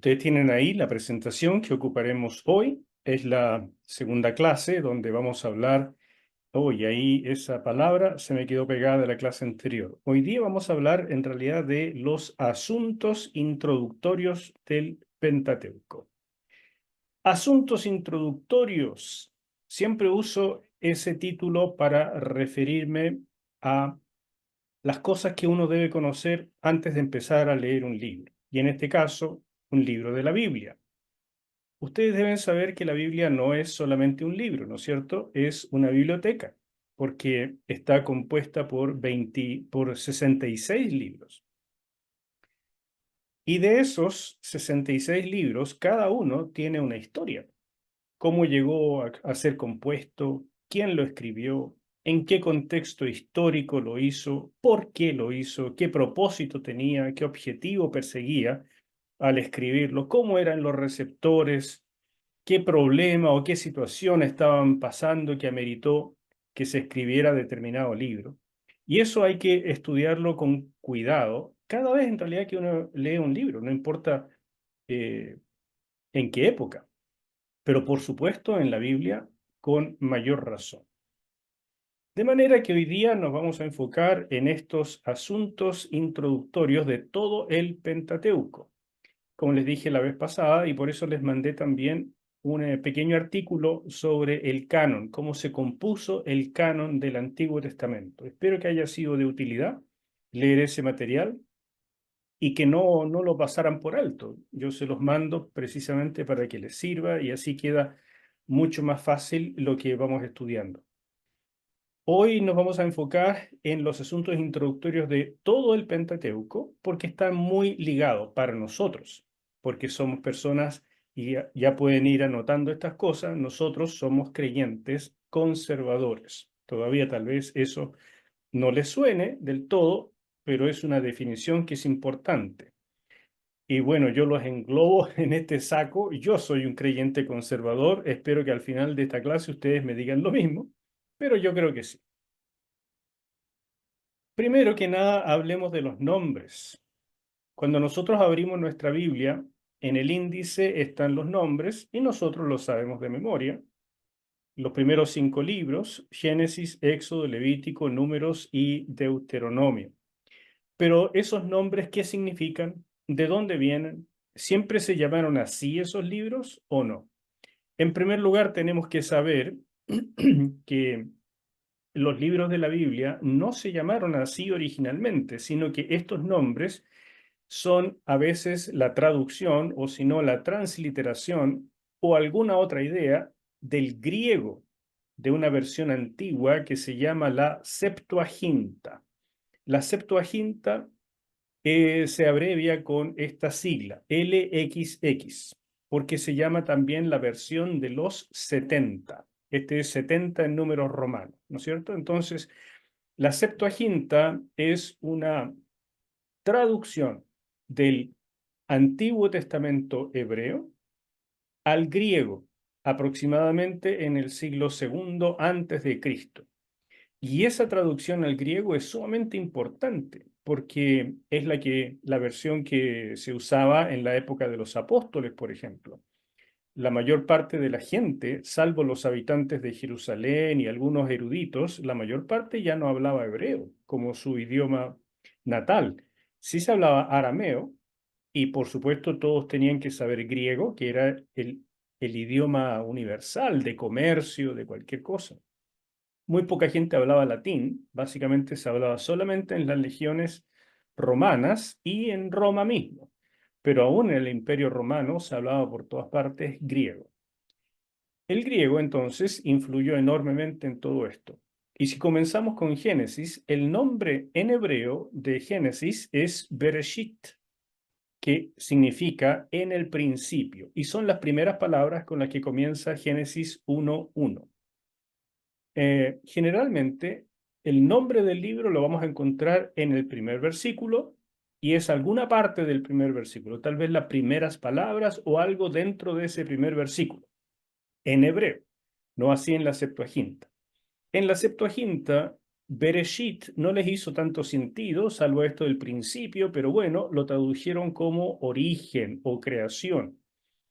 Ustedes tienen ahí la presentación que ocuparemos hoy. Es la segunda clase donde vamos a hablar. Hoy ahí esa palabra se me quedó pegada de la clase anterior. Hoy día vamos a hablar en realidad de los asuntos introductorios del Pentateuco. Asuntos introductorios. Siempre uso ese título para referirme a las cosas que uno debe conocer antes de empezar a leer un libro. Y en este caso, un libro de la Biblia. Ustedes deben saber que la Biblia no es solamente un libro, ¿no es cierto? Es una biblioteca, porque está compuesta por 66 libros. Y de esos 66 libros, cada uno tiene una historia. Cómo llegó a ser compuesto, quién lo escribió, en qué contexto histórico lo hizo, por qué lo hizo, qué propósito tenía, qué objetivo perseguía al escribirlo, cómo eran los receptores, qué problema o qué situación estaban pasando que ameritó que se escribiera determinado libro. Y eso hay que estudiarlo con cuidado cada vez en realidad que uno lee un libro, no importa eh, en qué época, pero por supuesto en la Biblia con mayor razón. De manera que hoy día nos vamos a enfocar en estos asuntos introductorios de todo el Pentateuco, como les dije la vez pasada, y por eso les mandé también un pequeño artículo sobre el canon, cómo se compuso el canon del Antiguo Testamento. Espero que haya sido de utilidad leer ese material y que no lo pasaran por alto. Yo se los mando precisamente para que les sirva y así queda mucho más fácil lo que vamos estudiando. Hoy nos vamos a enfocar en los asuntos introductorios de todo el Pentateuco porque están muy ligados para nosotros, porque somos personas y ya pueden ir anotando estas cosas, nosotros somos creyentes conservadores. Todavía tal vez eso no les suene del todo, pero es una definición que es importante. Y bueno, yo los englobo en este saco. Yo soy un creyente conservador. Espero que al final de esta clase ustedes me digan lo mismo, pero yo creo que sí. Primero que nada, hablemos de los nombres. Cuando nosotros abrimos nuestra Biblia, en el índice están los nombres y nosotros los sabemos de memoria. Los primeros 5 libros, Génesis, Éxodo, Levítico, Números y Deuteronomio. Pero esos nombres, ¿qué significan? ¿De dónde vienen? ¿Siempre se llamaron así esos libros o no? En primer lugar, tenemos que saber que los libros de la Biblia no se llamaron así originalmente, sino que estos nombres son a veces la traducción o si no la transliteración o alguna otra idea del griego de una versión antigua que se llama la Septuaginta. La Septuaginta se abrevia con esta sigla, LXX, porque se llama también la versión de los 70. Este es 70 en números romanos, ¿no es cierto? Entonces, la Septuaginta es una traducción del Antiguo Testamento hebreo al griego, aproximadamente en el siglo segundo antes de Cristo. Y esa traducción al griego es sumamente importante porque es la versión que se usaba en la época de los apóstoles, por ejemplo. La mayor parte de la gente, salvo los habitantes de Jerusalén y algunos eruditos, la mayor parte ya no hablaba hebreo como su idioma natal. Sí se hablaba arameo y por supuesto todos tenían que saber griego, que era el idioma universal de comercio, de cualquier cosa. Muy poca gente hablaba latín, básicamente se hablaba solamente en las legiones romanas y en Roma mismo, pero aún en el Imperio Romano se hablaba por todas partes griego. El griego entonces influyó enormemente en todo esto. Y si comenzamos con Génesis, el nombre en hebreo de Génesis es Bereshit, que significa en el principio, y son las primeras palabras con las que comienza Génesis 1:1. Generalmente, el nombre del libro lo vamos a encontrar en el primer versículo y es alguna parte del primer versículo, tal vez las primeras palabras o algo dentro de ese primer versículo, en hebreo, no así en la Septuaginta. En la Septuaginta Bereshit no les hizo tanto sentido, salvo esto del principio, pero bueno, lo tradujeron como origen o creación,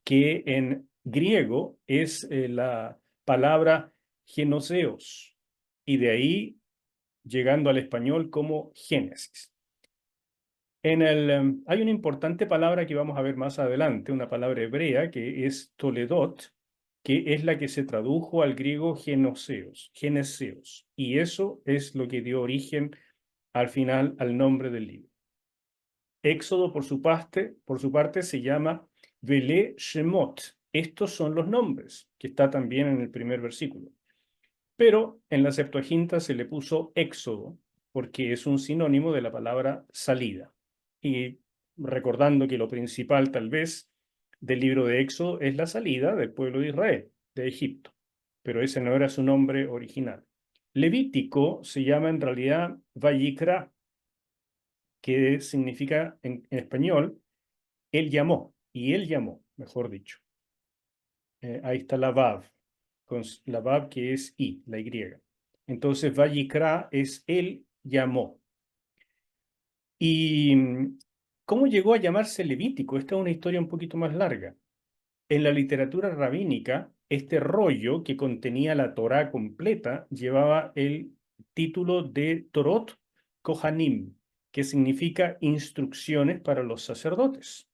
que en griego es la palabra genoseos, y de ahí llegando al español como Génesis. Hay una importante palabra que vamos a ver más adelante, una palabra hebrea que es toledot, que es la que se tradujo al griego geneseos, y eso es lo que dio origen al final al nombre del libro. Éxodo, por su parte se llama Vele Shemot. Estos son los nombres, que está también en el primer versículo. Pero en la Septuaginta se le puso Éxodo, porque es un sinónimo de la palabra salida. Y recordando que lo principal, tal vez, del libro de Éxodo es la salida del pueblo de Israel, de Egipto. Pero ese no era su nombre original. Levítico se llama en realidad Vayikra, que significa en español, él llamó, y él llamó, mejor dicho. Ahí está la Vav, con la Vav que es I, la Y. Entonces, Vayikra es él llamó. ¿Y cómo llegó a llamarse Levítico? Esta es una historia un poquito más larga. En la literatura rabínica, este rollo que contenía la Torá completa llevaba el título de Torot Kohanim, que significa instrucciones para los sacerdotes.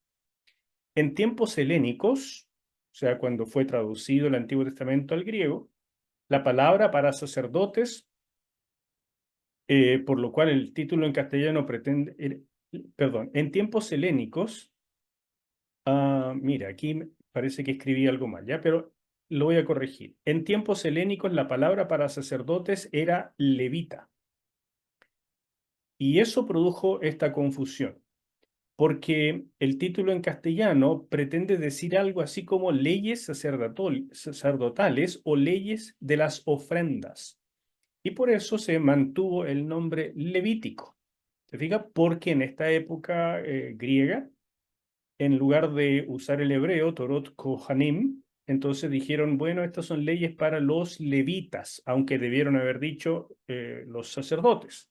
En tiempos helénicos, o sea, cuando fue traducido el Antiguo Testamento al griego, la palabra para sacerdotes, por lo cual el título en castellano pretende, perdón, en tiempos helénicos, mira, aquí parece que escribí algo mal, ¿ya? Pero lo voy a corregir. En tiempos helénicos la palabra para sacerdotes era levita. Y eso produjo esta confusión, porque el título en castellano pretende decir algo así como leyes sacerdotales o leyes de las ofrendas. Y por eso se mantuvo el nombre Levítico. ¿Se fija? Porque en esta época griega, en lugar de usar el hebreo, Torot Kohanim, entonces dijeron, bueno, estas son leyes para los levitas, aunque debieron haber dicho los sacerdotes.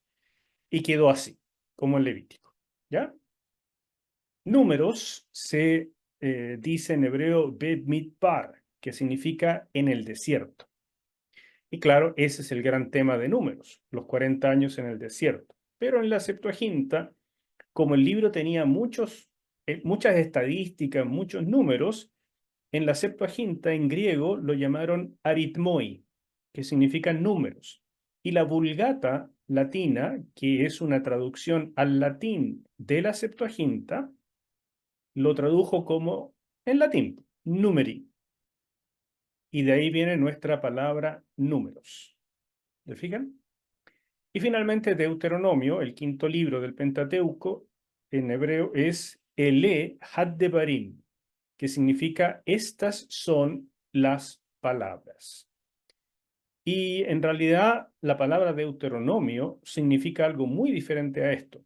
Y quedó así, como el Levítico. ¿Ya? Números se dice en hebreo Bet Midbar, que significa en el desierto. Y claro, ese es el gran tema de Números, los 40 años en el desierto. Pero en la Septuaginta, como el libro tenía muchas estadísticas, muchos números, en la Septuaginta en griego lo llamaron aritmoi, que significa números. Y la Vulgata latina, que es una traducción al latín de la Septuaginta, lo tradujo como en latín, numeri. Y de ahí viene nuestra palabra números. ¿Le fijan? Y finalmente Deuteronomio, el quinto libro del Pentateuco, en hebreo es Ele Haddebarim, que significa estas son las palabras. Y en realidad la palabra Deuteronomio significa algo muy diferente a esto.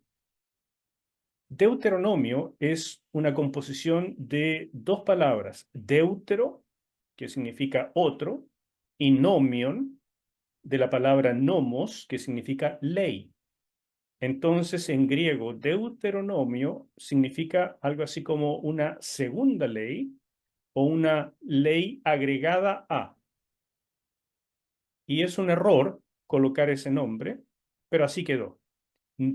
Deuteronomio es una composición de dos palabras, deutero, que significa otro, y nomion, de la palabra nomos, que significa ley. Entonces, en griego, deuteronomio significa algo así como una segunda ley o una ley agregada a. Y es un error colocar ese nombre, pero así quedó,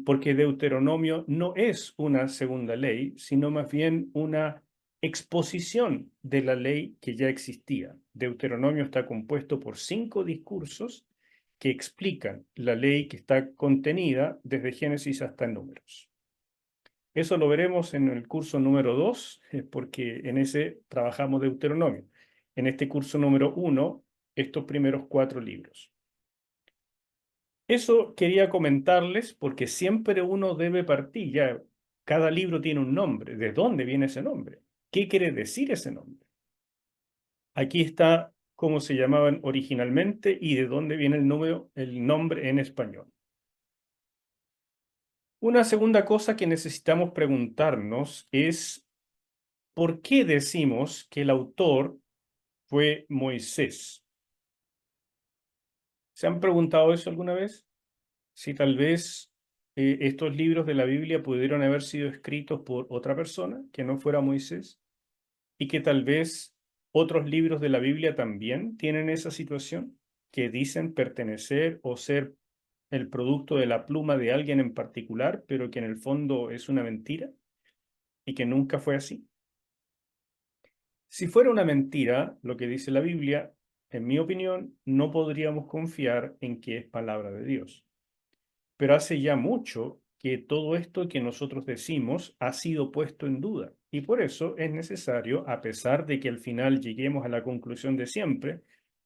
porque Deuteronomio no es una segunda ley, sino más bien una exposición de la ley que ya existía. Deuteronomio está compuesto por 5 discursos que explican la ley que está contenida desde Génesis hasta Números. Eso lo veremos en el curso número 2, porque en ese trabajamos Deuteronomio. En este curso número 1, estos primeros 4 libros. Eso quería comentarles porque siempre uno debe partir, ya cada libro tiene un nombre. ¿De dónde viene ese nombre? ¿Qué quiere decir ese nombre? Aquí está cómo se llamaban originalmente y de dónde viene el nombre en español. Una segunda cosa que necesitamos preguntarnos es ¿por qué decimos que el autor fue Moisés? ¿Se han preguntado eso alguna vez? si tal vez estos libros de la Biblia pudieron haber sido escritos por otra persona que no fuera Moisés y que tal vez otros libros de la Biblia también tienen esa situación, que dicen pertenecer o ser el producto de la pluma de alguien en particular, pero que en el fondo es una mentira y que nunca fue así. Si fuera una mentira lo que dice la Biblia, en mi opinión, no podríamos confiar en que es palabra de Dios. Pero hace ya mucho que todo esto que nosotros decimos ha sido puesto en duda. Y por eso es necesario, a pesar de que al final lleguemos a la conclusión de siempre,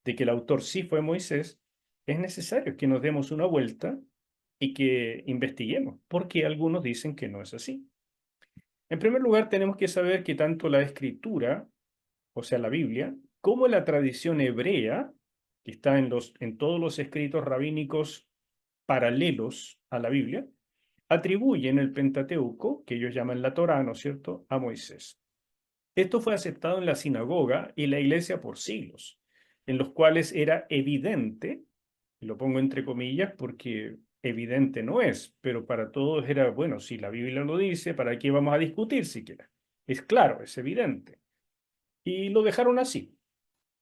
de que el autor sí fue Moisés, es necesario que nos demos una vuelta y que investiguemos, porque algunos dicen que no es así. En primer lugar, tenemos que saber que tanto la escritura, o sea, la Biblia, como la tradición hebrea, que está en todos los escritos rabínicos paralelos a la Biblia, atribuyen el Pentateuco, que ellos llaman la Torá, ¿no es cierto?, a Moisés. Esto fue aceptado en la sinagoga y la iglesia por siglos, en los cuales era evidente, y lo pongo entre comillas porque evidente no es, pero para todos era, bueno, si la Biblia lo dice, ¿para qué vamos a discutir siquiera? Es claro, es evidente. Y lo dejaron así.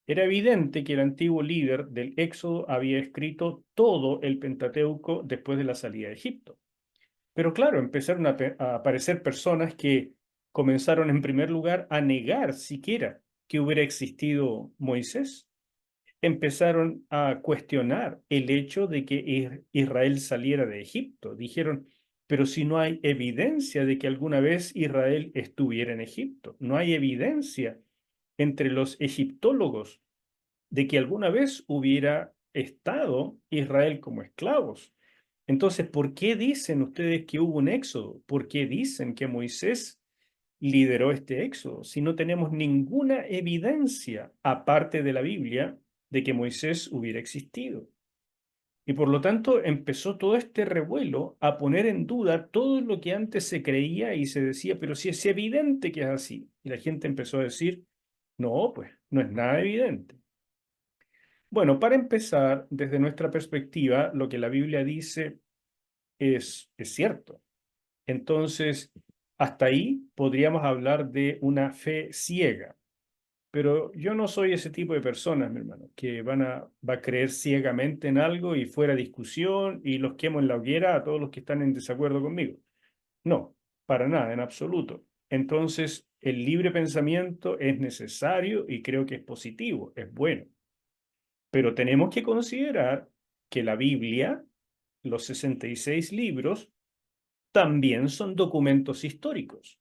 Era evidente que el antiguo líder del Éxodo había escrito todo el Pentateuco después de la salida de Egipto. Pero claro, empezaron a aparecer personas que comenzaron en primer lugar a negar siquiera que hubiera existido Moisés. Empezaron a cuestionar el hecho de que Israel saliera de Egipto. Dijeron, pero si no hay evidencia de que alguna vez Israel estuviera en Egipto, no hay evidencia entre los egiptólogos de que alguna vez hubiera estado Israel como esclavos. Entonces, ¿por qué dicen ustedes que hubo un éxodo? ¿Por qué dicen que Moisés lideró este éxodo? Si no tenemos ninguna evidencia, aparte de la Biblia, de que Moisés hubiera existido. Y por lo tanto empezó todo este revuelo a poner en duda todo lo que antes se creía y se decía, pero si es evidente que es así. Y la gente empezó a decir, no, pues no es nada evidente. Bueno, para empezar, desde nuestra perspectiva, lo que la Biblia dice es cierto. Entonces, hasta ahí podríamos hablar de una fe ciega. Pero yo no soy ese tipo de personas, mi hermano, que va a creer ciegamente en algo y fuera discusión y los quemo en la hoguera a todos los que están en desacuerdo conmigo. No, para nada, en absoluto. Entonces, el libre pensamiento es necesario y creo que es positivo, es bueno. Pero tenemos que considerar que la Biblia, los 66 libros, también son documentos históricos.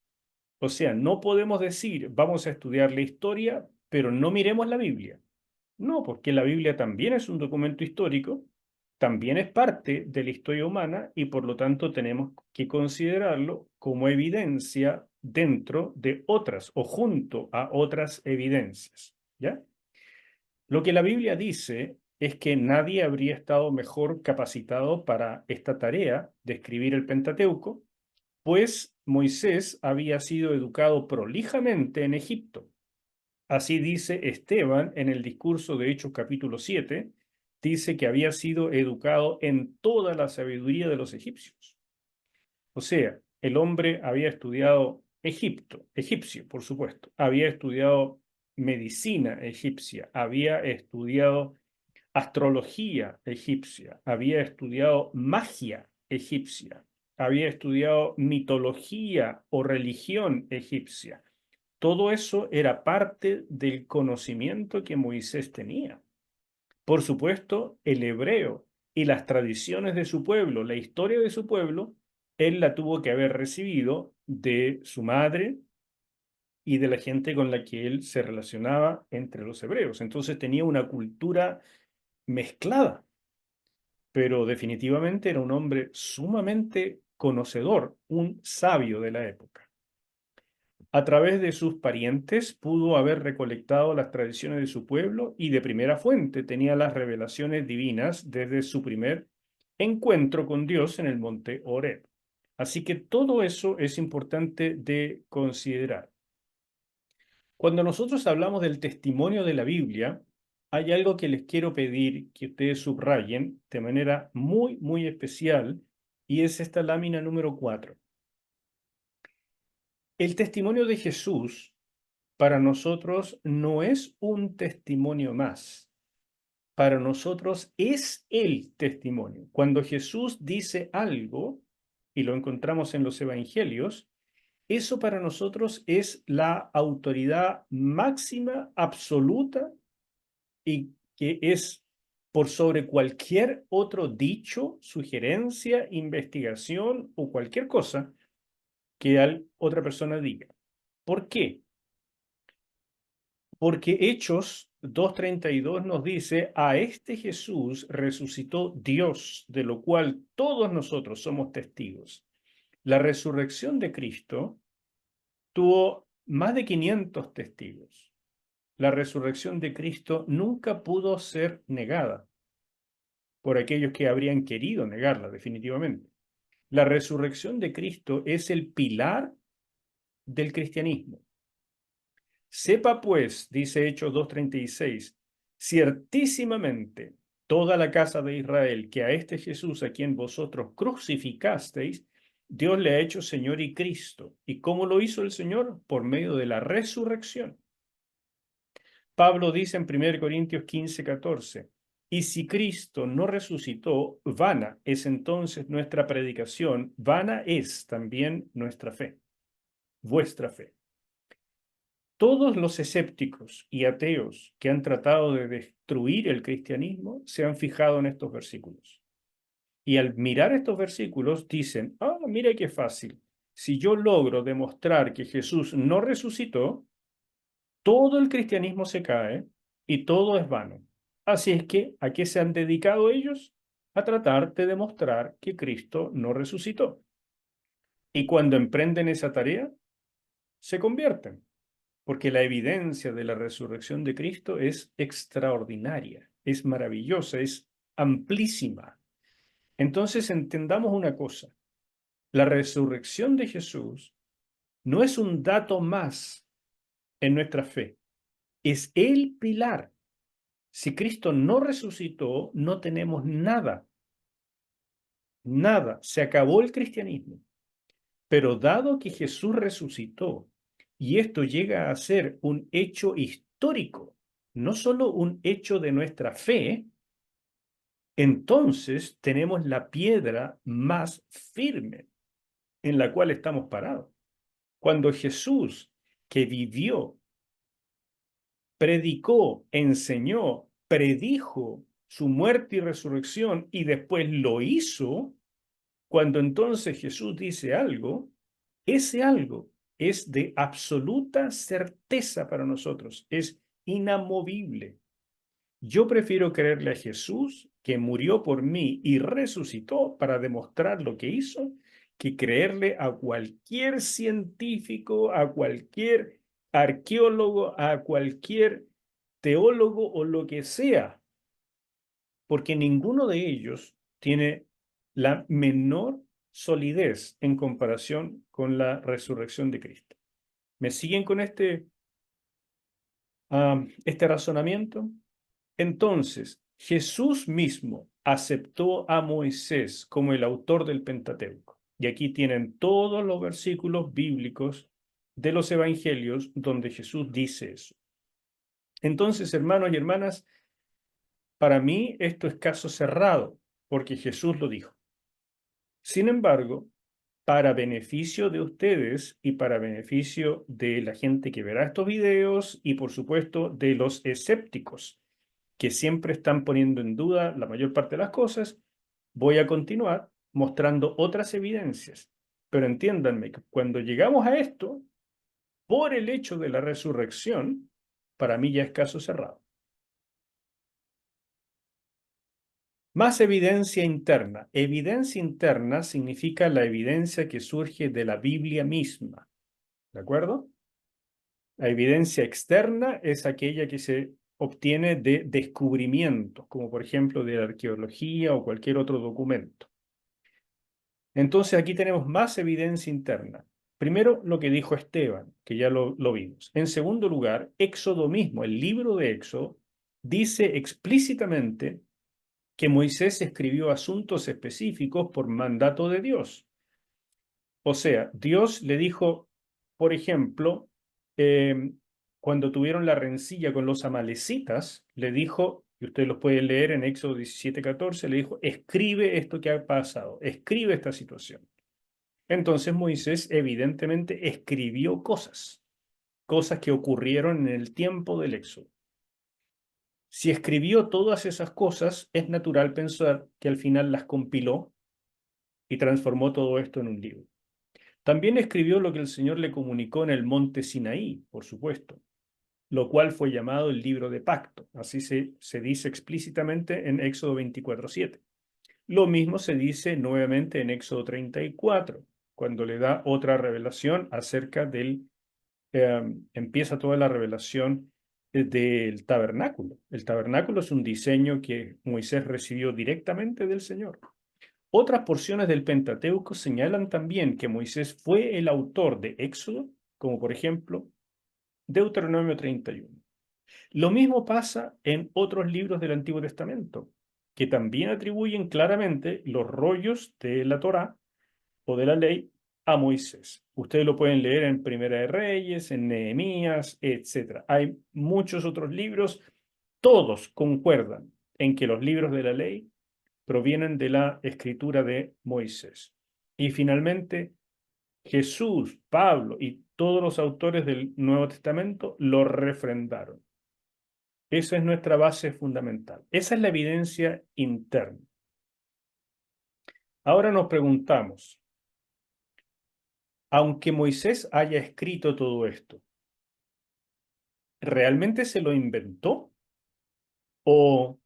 O sea, no podemos decir, vamos a estudiar la historia, pero no miremos la Biblia. No, porque la Biblia también es un documento histórico, también es parte de la historia humana y por lo tanto tenemos que considerarlo como evidencia dentro de otras o junto a otras evidencias. ¿Ya? Lo que la Biblia dice es que nadie habría estado mejor capacitado para esta tarea de escribir el Pentateuco, pues Moisés había sido educado prolijamente en Egipto. Así dice Esteban en el discurso de Hechos capítulo 7, dice que había sido educado en toda la sabiduría de los egipcios. O sea, el hombre había estudiado egipcio, por supuesto, había estudiado medicina egipcia, había estudiado astrología egipcia, había estudiado magia egipcia, había estudiado mitología o religión egipcia. Todo eso era parte del conocimiento que Moisés tenía. Por supuesto, el hebreo y las tradiciones de su pueblo, la historia de su pueblo, él la tuvo que haber recibido de su madre y de la gente con la que él se relacionaba entre los hebreos. Entonces tenía una cultura mezclada, pero definitivamente era un hombre sumamente conocedor, un sabio de la época. A través de sus parientes pudo haber recolectado las tradiciones de su pueblo y de primera fuente tenía las revelaciones divinas desde su primer encuentro con Dios en el monte Horeb. Así que todo eso es importante de considerar. Cuando nosotros hablamos del testimonio de la Biblia, hay algo que les quiero pedir que ustedes subrayen de manera muy, muy especial, y es esta lámina número 4. El testimonio de Jesús para nosotros no es un testimonio más. Para nosotros es el testimonio. Cuando Jesús dice algo, y lo encontramos en los evangelios, eso para nosotros es la autoridad máxima, absoluta, y que es por sobre cualquier otro dicho, sugerencia, investigación o cualquier cosa que otra persona diga. ¿Por qué? Porque Hechos 2:32 nos dice, a este Jesús resucitó Dios, de lo cual todos nosotros somos testigos. La resurrección de Cristo tuvo más de 500 testigos. La resurrección de Cristo nunca pudo ser negada por aquellos que habrían querido negarla definitivamente. La resurrección de Cristo es el pilar del cristianismo. Sepa pues, dice Hechos 2:36, ciertísimamente toda la casa de Israel, que a este Jesús a quien vosotros crucificasteis, Dios le ha hecho Señor y Cristo. ¿Y cómo lo hizo el Señor? Por medio de la resurrección. Pablo dice en 1 Corintios 15:14, y si Cristo no resucitó, vana es entonces nuestra predicación, vana es también nuestra fe, vuestra fe. Todos los escépticos y ateos que han tratado de destruir el cristianismo se han fijado en estos versículos. Y al mirar estos versículos dicen, mira qué fácil. Si yo logro demostrar que Jesús no resucitó, todo el cristianismo se cae y todo es vano. Así es que, ¿a qué se han dedicado ellos? A tratar de demostrar que Cristo no resucitó. Y cuando emprenden esa tarea, se convierten, porque la evidencia de la resurrección de Cristo es extraordinaria, es maravillosa, es amplísima. Entonces entendamos una cosa, la resurrección de Jesús no es un dato más en nuestra fe, es el pilar. Si Cristo no resucitó, no tenemos nada, nada, se acabó el cristianismo. Pero dado que Jesús resucitó y esto llega a ser un hecho histórico, no solo un hecho de nuestra fe, entonces tenemos la piedra más firme en la cual estamos parados. Cuando Jesús, que vivió, predicó, enseñó, predijo su muerte y resurrección y después lo hizo, cuando entonces Jesús dice algo, ese algo es de absoluta certeza para nosotros, es inamovible. Yo prefiero creerle a Jesús, que murió por mí y resucitó para demostrar lo que hizo, que creerle a cualquier científico, a cualquier arqueólogo, a cualquier teólogo o lo que sea, porque ninguno de ellos tiene la menor solidez en comparación con la resurrección de Cristo. ¿Me siguen con este razonamiento? Entonces, Jesús mismo aceptó a Moisés como el autor del Pentateuco. Y aquí tienen todos los versículos bíblicos de los evangelios donde Jesús dice eso. Entonces, hermanos y hermanas, para mí esto es caso cerrado, porque Jesús lo dijo. Sin embargo, para beneficio de ustedes y para beneficio de la gente que verá estos videos y por supuesto de los escépticos que siempre están poniendo en duda la mayor parte de las cosas, voy a continuar mostrando otras evidencias. Pero entiéndanme que cuando llegamos a esto, por el hecho de la resurrección, para mí ya es caso cerrado. Más evidencia interna. Evidencia interna significa la evidencia que surge de la Biblia misma. ¿De acuerdo? La evidencia externa es aquella que se obtiene de descubrimientos, como por ejemplo de la arqueología o cualquier otro documento. Entonces aquí tenemos más evidencia interna. Primero, lo que dijo Esteban, que ya lo vimos. En segundo lugar, Éxodo mismo, el libro de Éxodo, dice explícitamente que Moisés escribió asuntos específicos por mandato de Dios. O sea, Dios le dijo, por ejemplo, cuando tuvieron la rencilla con los amalecitas, le dijo, y ustedes lo pueden leer en Éxodo 17:14, le dijo, escribe esto que ha pasado, escribe esta situación. Entonces Moisés evidentemente escribió cosas que ocurrieron en el tiempo del Éxodo. Si escribió todas esas cosas, es natural pensar que al final las compiló y transformó todo esto en un libro. También escribió lo que el Señor le comunicó en el monte Sinaí, por supuesto, lo cual fue llamado el libro de pacto. Así se dice explícitamente en Éxodo 24:7. Lo mismo se dice nuevamente en Éxodo 34, cuando le da otra revelación acerca empieza toda la revelación del tabernáculo. El tabernáculo es un diseño que Moisés recibió directamente del Señor. Otras porciones del Pentateuco señalan también que Moisés fue el autor de Éxodo, como por ejemplo Deuteronomio 31. Lo mismo pasa en otros libros del Antiguo Testamento, que también atribuyen claramente los rollos de la Torá o de la ley a Moisés. Ustedes lo pueden leer en Primera de Reyes, en Nehemías, etc. Hay muchos otros libros, todos concuerdan en que los libros de la ley provienen de la escritura de Moisés. Y finalmente, Jesús, Pablo y todos los autores del Nuevo Testamento lo refrendaron. Esa es nuestra base fundamental. Esa es la evidencia interna. Ahora nos preguntamos, aunque Moisés haya escrito todo esto, ¿realmente se lo inventó o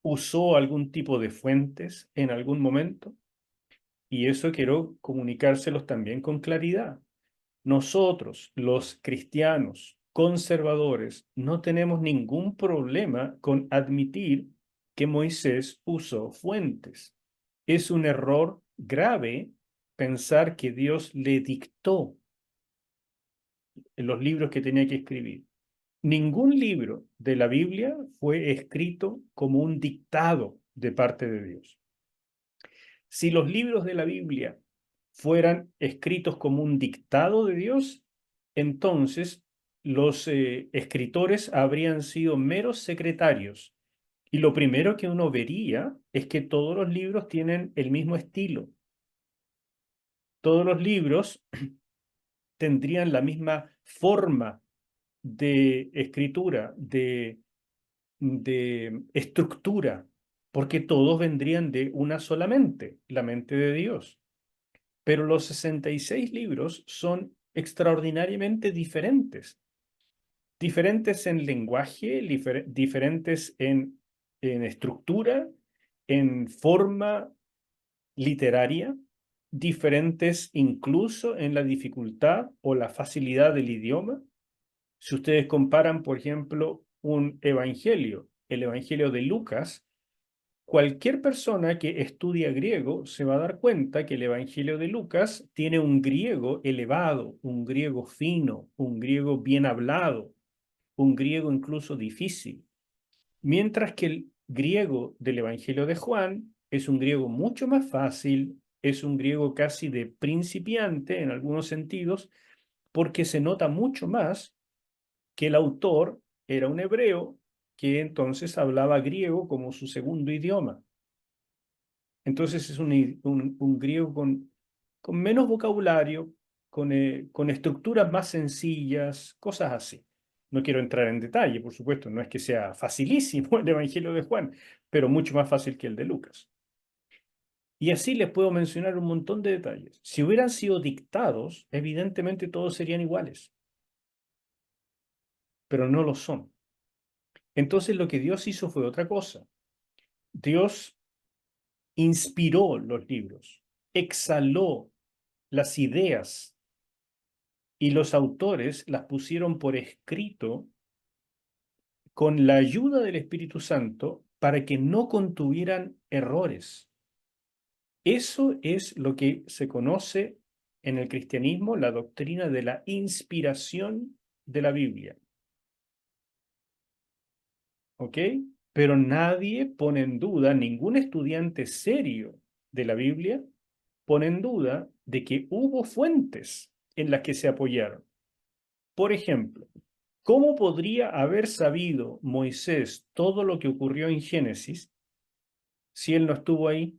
usó algún tipo de fuentes en algún momento? Y eso quiero comunicárselos también con claridad. Nosotros, los cristianos conservadores, no tenemos ningún problema con admitir que Moisés usó fuentes. Es un error grave pensar que Dios le dictó en los libros que tenía que escribir. Ningún libro de la Biblia fue escrito como un dictado de parte de Dios. Si los libros de la Biblia fueran escritos como un dictado de Dios, entonces los escritores habrían sido meros secretarios. Y lo primero que uno vería es que todos los libros tienen el mismo estilo. Todos los libros tendrían la misma forma de escritura, de estructura, porque todos vendrían de una sola mente, la mente de Dios. Pero los 66 libros son extraordinariamente diferentes. Diferentes en lenguaje, diferentes en estructura, en forma literaria, diferentes incluso en la dificultad o la facilidad del idioma. Si ustedes comparan, por ejemplo, un evangelio, el evangelio de Lucas, cualquier persona que estudia griego se va a dar cuenta que el Evangelio de Lucas tiene un griego elevado, un griego fino, un griego bien hablado, un griego incluso difícil, mientras que el griego del Evangelio de Juan es un griego mucho más fácil, es un griego casi de principiante en algunos sentidos, porque se nota mucho más que el autor era un hebreo que entonces hablaba griego como su segundo idioma. Entonces es un griego con menos vocabulario, con estructuras más sencillas, cosas así. No quiero entrar en detalle, por supuesto, no es que sea facilísimo el Evangelio de Juan, pero mucho más fácil que el de Lucas. Y así les puedo mencionar un montón de detalles. Si hubieran sido dictados, evidentemente todos serían iguales, pero no lo son. Entonces lo que Dios hizo fue otra cosa. Dios inspiró los libros, exhaló las ideas y los autores las pusieron por escrito con la ayuda del Espíritu Santo para que no contuvieran errores. Eso es lo que se conoce en el cristianismo la doctrina de la inspiración de la Biblia. ¿ok? Pero nadie pone en duda, ningún estudiante serio de la Biblia pone en duda de que hubo fuentes en las que se apoyaron. Por ejemplo, ¿cómo podría haber sabido Moisés todo lo que ocurrió en Génesis si él no estuvo ahí?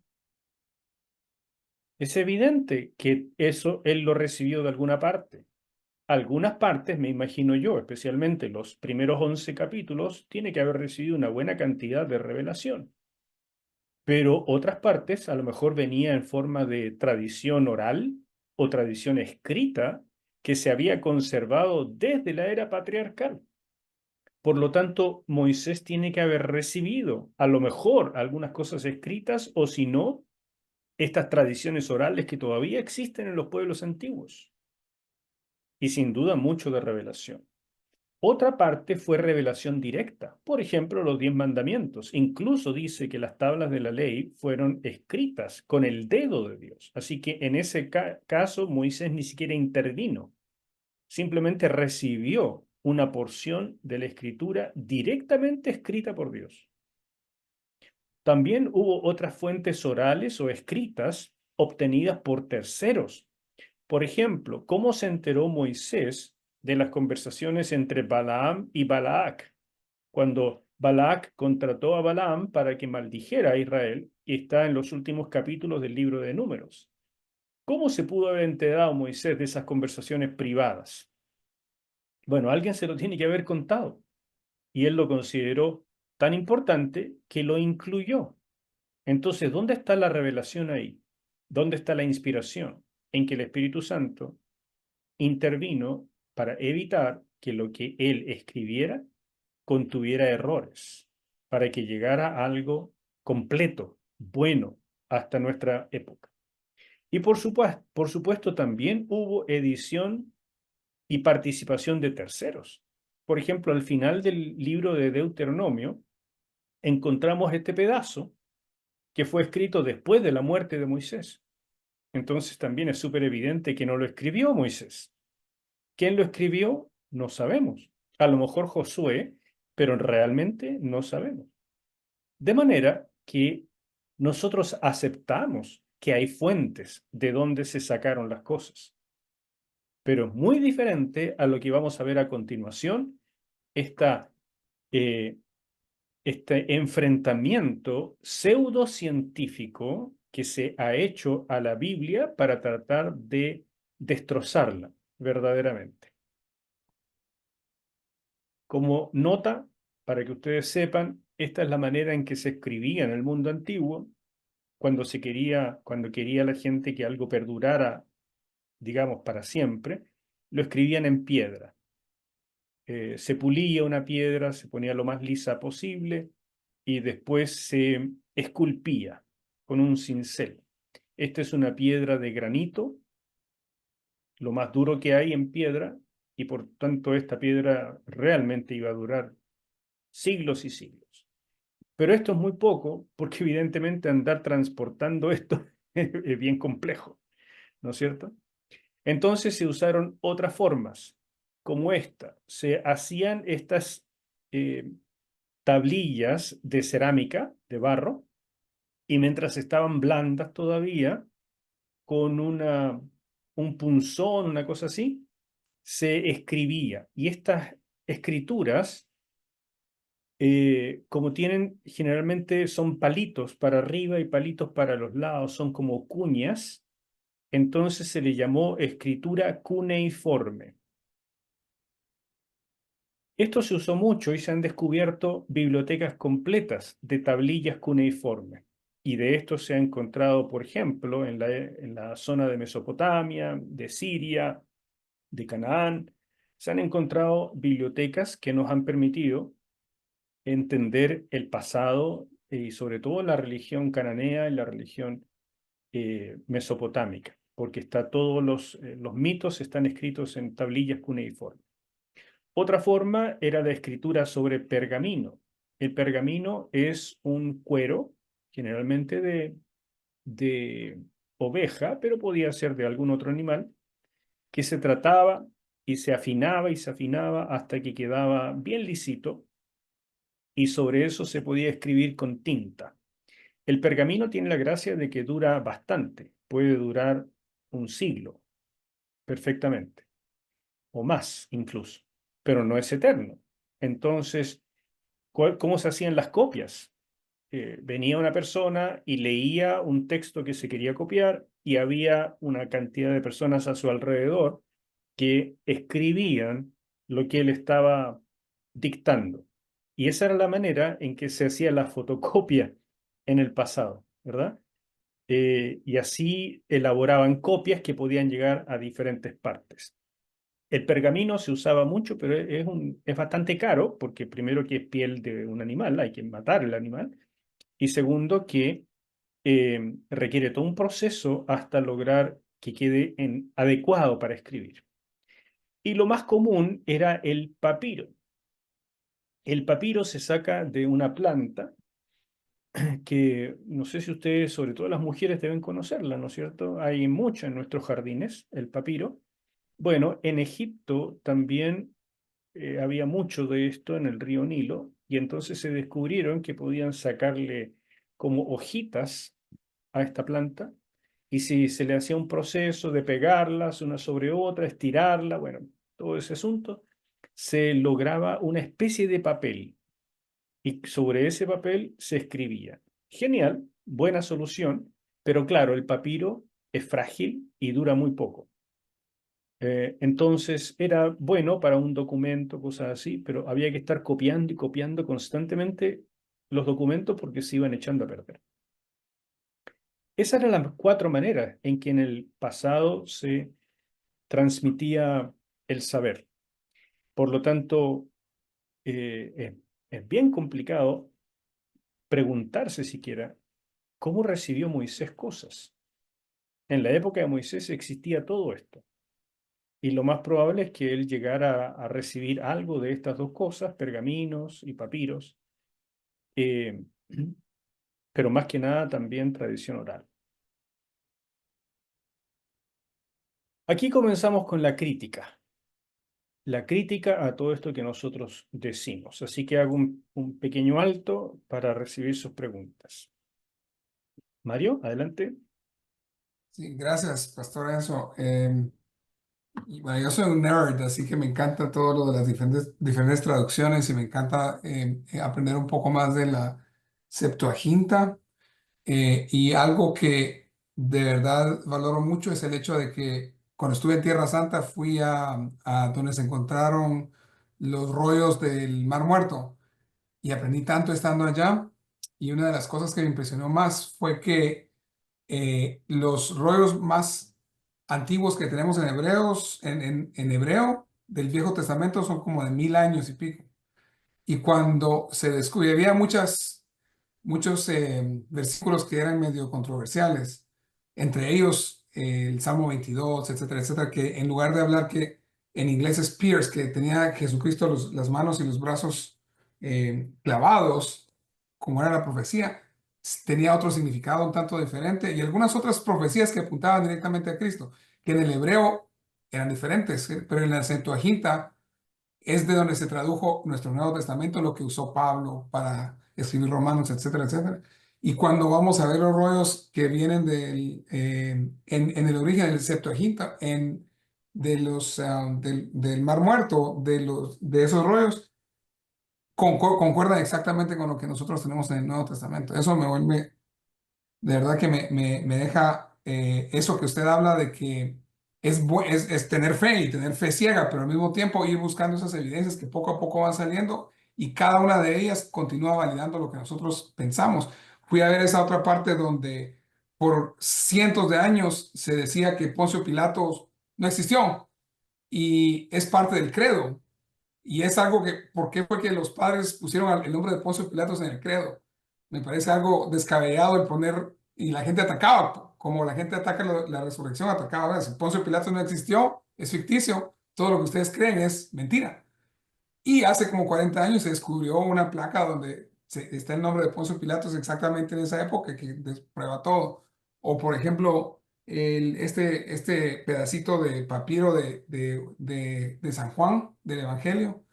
Es evidente que eso él lo recibió de alguna parte. Algunas partes, me imagino yo, especialmente los primeros 11 capítulos, tiene que haber recibido una buena cantidad de revelación. Pero otras partes a lo mejor venía en forma de tradición oral o tradición escrita que se había conservado desde la era patriarcal. Por lo tanto, Moisés tiene que haber recibido a lo mejor algunas cosas escritas o si no, estas tradiciones orales que todavía existen en los pueblos antiguos y sin duda mucho de revelación. Otra parte fue revelación directa, por ejemplo, los 10 mandamientos. Incluso dice que las tablas de la ley fueron escritas con el dedo de Dios. Así que en ese caso Moisés ni siquiera intervino, simplemente recibió una porción de la escritura directamente escrita por Dios. También hubo otras fuentes orales o escritas obtenidas por terceros. Por ejemplo, ¿cómo se enteró Moisés de las conversaciones entre Balaam y Balac? Cuando Balac contrató a Balaam para que maldijera a Israel, y está en los últimos capítulos del libro de Números. ¿Cómo se pudo haber enterado Moisés de esas conversaciones privadas? Bueno, alguien se lo tiene que haber contado, y él lo consideró tan importante que lo incluyó. Entonces, ¿dónde está la revelación ahí? ¿Dónde está la inspiración? En que el Espíritu Santo intervino para evitar que lo que él escribiera contuviera errores, para que llegara a algo completo, bueno, hasta nuestra época. Y por supuesto también hubo edición y participación de terceros. Por ejemplo, al final del libro de Deuteronomio encontramos este pedazo que fue escrito después de la muerte de Moisés. Entonces también es súper evidente que no lo escribió Moisés. ¿Quién lo escribió? No sabemos. A lo mejor Josué, pero realmente no sabemos. De manera que nosotros aceptamos que hay fuentes de donde se sacaron las cosas, pero es muy diferente a lo que vamos a ver a continuación, esta, eh, este enfrentamiento pseudocientífico que se ha hecho a la Biblia para tratar de destrozarla verdaderamente. Como nota, para que ustedes sepan, esta es la manera en que se escribía en el mundo antiguo cuando quería la gente que algo perdurara, digamos, para siempre, lo escribían en piedra. Se pulía una piedra, se ponía lo más lisa posible y después se esculpía con un cincel. Esta es una piedra de granito, lo más duro que hay en piedra, y por tanto esta piedra realmente iba a durar siglos y siglos. Pero esto es muy poco porque evidentemente andar transportando esto es bien complejo, ¿no es cierto? Entonces se usaron otras formas, como esta. Se hacían estas eh, tablillas de cerámica, de barro, y mientras estaban blandas todavía, con un punzón, una cosa así, se escribía. Y estas escrituras como tienen, generalmente son palitos para arriba y palitos para los lados, son como cuñas, entonces se le llamó escritura cuneiforme. Esto se usó mucho y se han descubierto bibliotecas completas de tablillas cuneiformes. Y de esto se ha encontrado, por ejemplo, en la zona de Mesopotamia, de Siria, de Canaán. Se han encontrado bibliotecas que nos han permitido entender el pasado y sobre todo la religión cananea y la religión mesopotámica, porque todos los mitos están escritos en tablillas cuneiformes. Otra forma era la escritura sobre pergamino. El pergamino es un cuero, generalmente de oveja, pero podía ser de algún otro animal, que se trataba y se afinaba hasta que quedaba bien lisito y sobre eso se podía escribir con tinta. El pergamino tiene la gracia de que dura bastante, puede durar un siglo perfectamente, o más incluso, pero no es eterno. Entonces, ¿cómo se hacían las copias? Venía una persona y leía un texto que se quería copiar y había una cantidad de personas a su alrededor que escribían lo que él estaba dictando. Y esa era la manera en que se hacía la fotocopia en el pasado, ¿verdad? Y así elaboraban copias que podían llegar a diferentes partes. El pergamino se usaba mucho, pero es bastante caro, porque primero que es piel de un animal, hay que matar el animal, y segundo que requiere todo un proceso hasta lograr que quede adecuado para escribir. Y lo más común era el papiro. El papiro se saca de una planta que no sé si ustedes, sobre todo las mujeres, deben conocerla, ¿no es cierto? Hay mucho en nuestros jardines, el papiro. Bueno, en Egipto también había mucho de esto en el río Nilo y entonces se descubrieron que podían sacarle como hojitas a esta planta y si se le hacía un proceso de pegarlas una sobre otra, estirarla, bueno, todo ese asunto, se lograba una especie de papel y sobre ese papel se escribía. Genial, buena solución, pero claro, el papiro es frágil y dura muy poco. Entonces era bueno para un documento, cosas así, pero había que estar copiando y copiando constantemente los documentos porque se iban echando a perder. Esas eran las cuatro maneras en que en el pasado se transmitía el saber. Por lo tanto, es bien complicado preguntarse siquiera cómo recibió Moisés cosas. En la época de Moisés existía todo esto. Y lo más probable es que él llegara a recibir algo de estas dos cosas, pergaminos y papiros, eh, pero más que nada también tradición oral. Aquí comenzamos con la crítica a todo esto que nosotros decimos. Así que hago un pequeño alto para recibir sus preguntas. Mario, adelante. Sí, gracias, Pastor Enzo. Y bueno, yo soy un nerd, así que me encanta todo lo de las diferentes traducciones y me encanta aprender un poco más de la Septuaginta. Y algo que de verdad valoro mucho es el hecho de que cuando estuve en Tierra Santa fui a donde se encontraron los rollos del Mar Muerto y aprendí tanto estando allá. Y una de las cosas que me impresionó más fue que los rollos más antiguos que tenemos en hebreos, en hebreo del Viejo Testamento son como de 1000 años y pico. Y cuando se descubrió, había muchos versículos que eran medio controversiales, entre ellos el Salmo 22, etcétera, etcétera, que en lugar de hablar que en inglés es pierce, que tenía Jesucristo las manos y los brazos clavados, como era la profecía, tenía otro significado un tanto diferente y algunas otras profecías que apuntaban directamente a Cristo, que en el hebreo eran diferentes, pero en la Septuaginta es de donde se tradujo nuestro Nuevo Testamento, lo que usó Pablo para escribir Romanos, etcétera, etcétera. Y cuando vamos a ver los rollos que vienen en el origen del Septuaginta, del Mar Muerto, de esos rollos, concuerdan exactamente con lo que nosotros tenemos en el Nuevo Testamento. Eso me vuelve de verdad que me deja eso que usted habla de que es tener fe y tener fe ciega, pero al mismo tiempo ir buscando esas evidencias que poco a poco van saliendo y cada una de ellas continúa validando lo que nosotros pensamos. Fui a ver esa otra parte donde por cientos de años se decía que Poncio Pilatos no existió y es parte del credo. Y es algo que, ¿por qué fue que los padres pusieron el nombre de Poncio Pilatos en el credo? Me parece algo descabellado el poner, y la gente atacaba, como la gente ataca la resurrección, atacaba a veces. Poncio Pilatos no existió, es ficticio, todo lo que ustedes creen es mentira. Y hace como 40 años se descubrió una placa donde está el nombre de Poncio Pilatos exactamente en esa época que prueba todo. O por ejemplo, este pedacito de papiro de San Juan, del Evangelio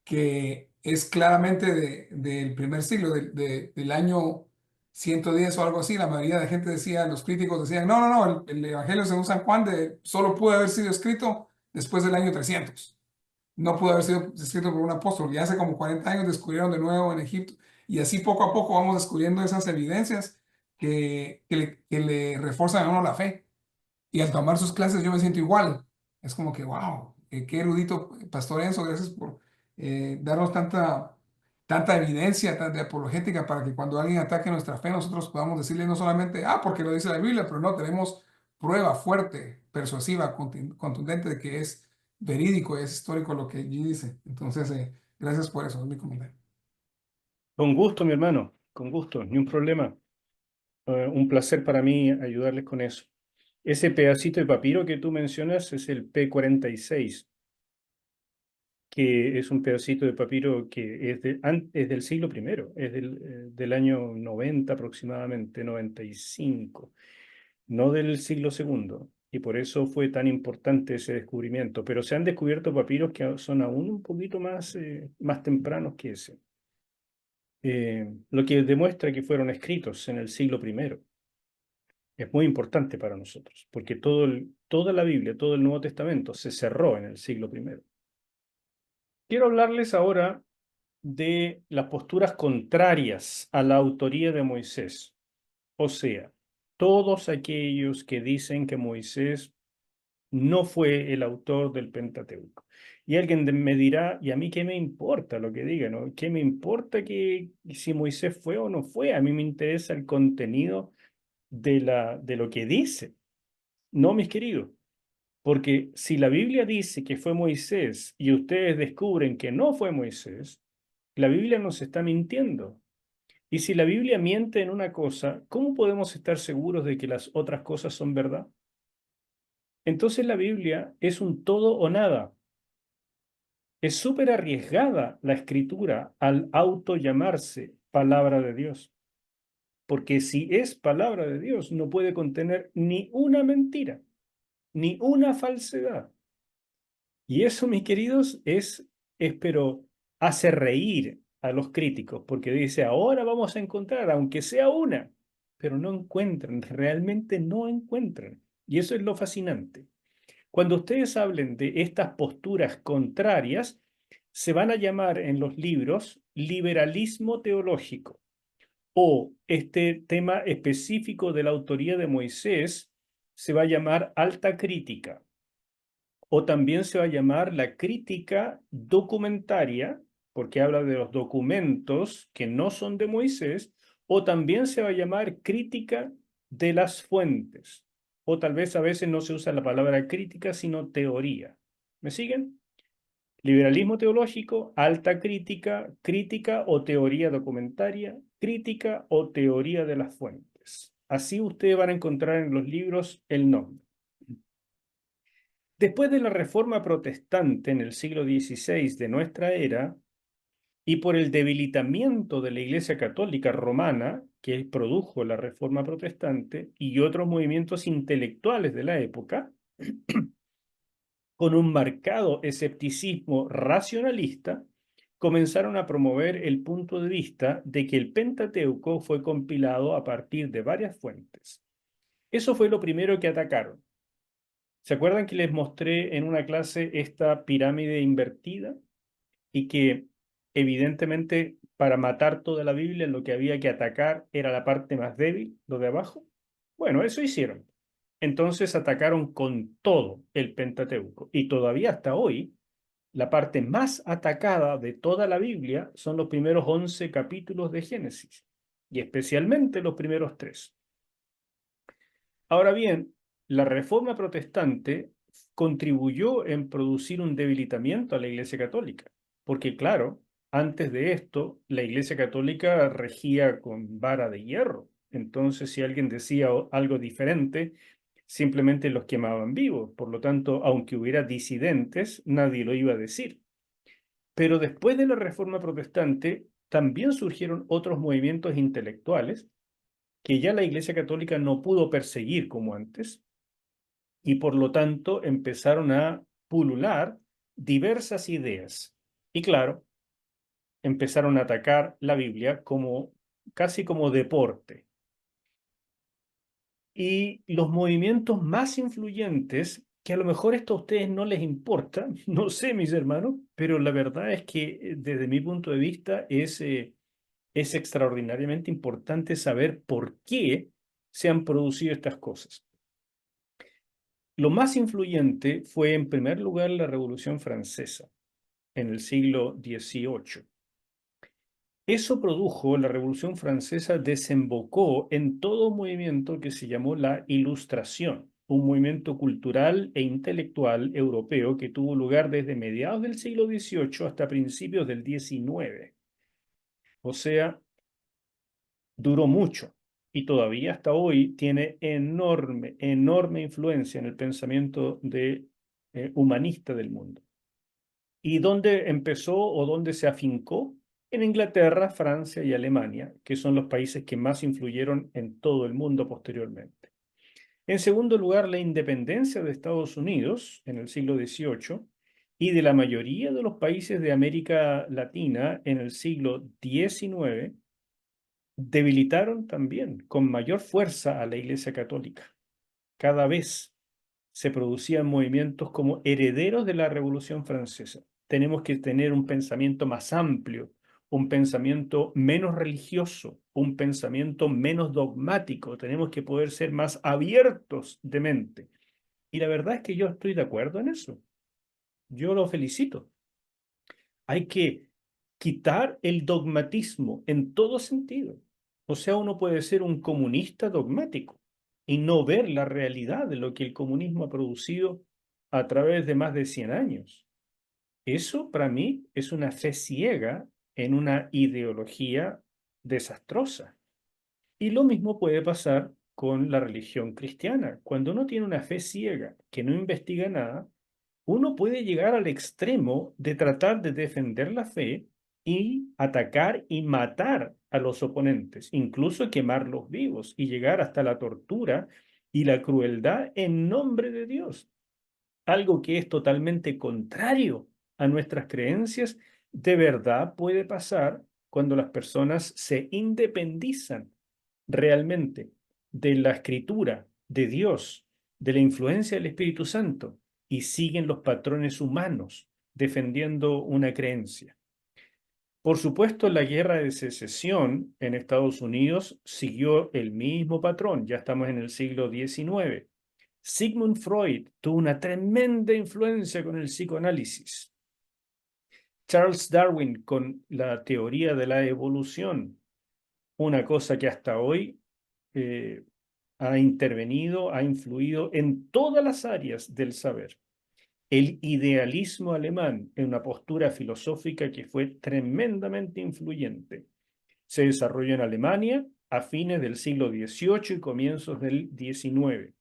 que es claramente del primer siglo, del año 110 o algo así. La mayoría de gente decía, los críticos decían, no, no, no, el Evangelio según San Juan solo pudo haber sido escrito después del año 300. No pudo haber sido escrito por un apóstol. Ya hace como 40 años descubrieron de nuevo en Egipto. Y así poco a poco vamos descubriendo esas evidencias que le refuerzan a uno la fe. Y al tomar sus clases yo me siento igual. Es como que, wow, qué erudito, Pastor Enzo, gracias por darnos tanta evidencia, tanta apologética para que cuando alguien ataque nuestra fe, nosotros podamos decirle no solamente, porque lo dice la Biblia, pero no, tenemos prueba fuerte, persuasiva, contundente de que es verídico, es histórico lo que allí dice. Entonces, gracias por eso, es mi comentario. Con gusto, mi hermano, con gusto, ni un problema. Un placer para mí ayudarles con eso. Ese pedacito de papiro que tú mencionas es el P46, que es un pedacito de papiro que es del siglo primero, es del año 90 aproximadamente, 95, no del siglo segundo. Y por eso fue tan importante ese descubrimiento. Pero se han descubierto papiros que son aún un poquito más tempranos que ese. Lo que demuestra que fueron escritos en el siglo primero. Es muy importante para nosotros, porque toda la Biblia, todo el Nuevo Testamento se cerró en el siglo primero. Quiero hablarles ahora de las posturas contrarias a la autoría de Moisés. O sea, todos aquellos que dicen que Moisés no fue el autor del Pentateuco. Y alguien me dirá, ¿y a mí qué me importa lo que diga, no? ¿Qué me importa que si Moisés fue o no fue? A mí me interesa el contenido de lo que dice. No, mis queridos, porque si la Biblia dice que fue Moisés y ustedes descubren que no fue Moisés, la Biblia nos está mintiendo. Y si la Biblia miente en una cosa, ¿cómo podemos estar seguros de que las otras cosas son verdad? Entonces la Biblia es un todo o nada. Es súper arriesgada la escritura al auto llamarse palabra de Dios, porque si es palabra de Dios, no puede contener ni una mentira, ni una falsedad. Y eso, mis queridos, pero hace reír a los críticos, porque dice, ahora vamos a encontrar, aunque sea una, pero no encuentran, realmente no encuentran. Y eso es lo fascinante. Cuando ustedes hablen de estas posturas contrarias, se van a llamar en los libros liberalismo teológico o este tema específico de la autoría de Moisés se va a llamar alta crítica o también se va a llamar la crítica documentaria porque habla de los documentos que no son de Moisés o también se va a llamar crítica de las fuentes o tal vez a veces no se usa la palabra crítica sino teoría. ¿Me siguen? Liberalismo teológico, alta crítica, crítica o teoría documentaria, crítica o teoría de las fuentes. Así ustedes van a encontrar en los libros el nombre. Después de la Reforma Protestante en el siglo XVI de nuestra era, y por el debilitamiento de la Iglesia Católica Romana, que produjo la Reforma Protestante, y otros movimientos intelectuales de la época, con un marcado escepticismo racionalista, comenzaron a promover el punto de vista de que el Pentateuco fue compilado a partir de varias fuentes. Eso fue lo primero que atacaron. ¿Se acuerdan que les mostré en una clase esta pirámide invertida? Y que evidentemente para matar toda la Biblia lo que había que atacar era la parte más débil, lo de abajo. Bueno, eso hicieron. Entonces atacaron con todo el Pentateuco y todavía hasta hoy la parte más atacada de toda la Biblia son los primeros 11 capítulos de Génesis y especialmente los primeros 3. Ahora bien, la Reforma Protestante contribuyó en producir un debilitamiento a la Iglesia Católica, porque claro, antes de esto, la Iglesia Católica regía con vara de hierro. Entonces, si alguien decía algo diferente, simplemente los quemaban vivos. Por lo tanto, aunque hubiera disidentes, nadie lo iba a decir. Pero después de la Reforma Protestante, también surgieron otros movimientos intelectuales que ya la Iglesia Católica no pudo perseguir como antes y por lo tanto empezaron a pulular diversas ideas. Y claro, empezaron a atacar la Biblia como casi como deporte. Y los movimientos más influyentes, que a lo mejor esto a ustedes no les importa, no sé, mis hermanos, pero la verdad es que desde mi punto de vista es extraordinariamente importante saber por qué se han producido estas cosas. Lo más influyente fue, en primer lugar, la Revolución Francesa en el siglo XVIII. Eso produjo, la Revolución Francesa desembocó en todo un movimiento que se llamó la Ilustración, un movimiento cultural e intelectual europeo que tuvo lugar desde mediados del siglo XVIII hasta principios del XIX. O sea, duró mucho y todavía hasta hoy tiene enorme, enorme influencia en el pensamiento humanista del mundo. ¿Y dónde empezó o dónde se afincó? En Inglaterra, Francia y Alemania, que son los países que más influyeron en todo el mundo posteriormente. En segundo lugar, la independencia de Estados Unidos en el siglo XVIII y de la mayoría de los países de América Latina en el siglo XIX debilitaron también con mayor fuerza a la Iglesia Católica. Cada vez se producían movimientos como herederos de la Revolución Francesa. Tenemos que tener un pensamiento más amplio, un pensamiento menos religioso, un pensamiento menos dogmático. Tenemos que poder ser más abiertos de mente. Y la verdad es que yo estoy de acuerdo en eso. Yo lo felicito. Hay que quitar el dogmatismo en todo sentido. O sea, uno puede ser un comunista dogmático y no ver la realidad de lo que el comunismo ha producido a través de más de 100 años. Eso para mí es una fe ciega en una ideología desastrosa. Y lo mismo puede pasar con la religión cristiana. Cuando uno tiene una fe ciega que no investiga nada, uno puede llegar al extremo de tratar de defender la fe y atacar y matar a los oponentes, incluso quemarlos vivos y llegar hasta la tortura y la crueldad en nombre de Dios. Algo que es totalmente contrario a nuestras creencias, de verdad puede pasar cuando las personas se independizan realmente de la escritura, de Dios, de la influencia del Espíritu Santo y siguen los patrones humanos defendiendo una creencia. Por supuesto, la guerra de secesión en Estados Unidos siguió el mismo patrón, ya estamos en el siglo XIX. Sigmund Freud tuvo una tremenda influencia con el psicoanálisis. Charles Darwin con la teoría de la evolución, una cosa que hasta hoy eh, ha intervenido, ha influido en todas las áreas del saber. El idealismo alemán en una postura filosófica que fue tremendamente influyente. Se desarrolló en Alemania a fines del siglo XVIII y comienzos del XIX.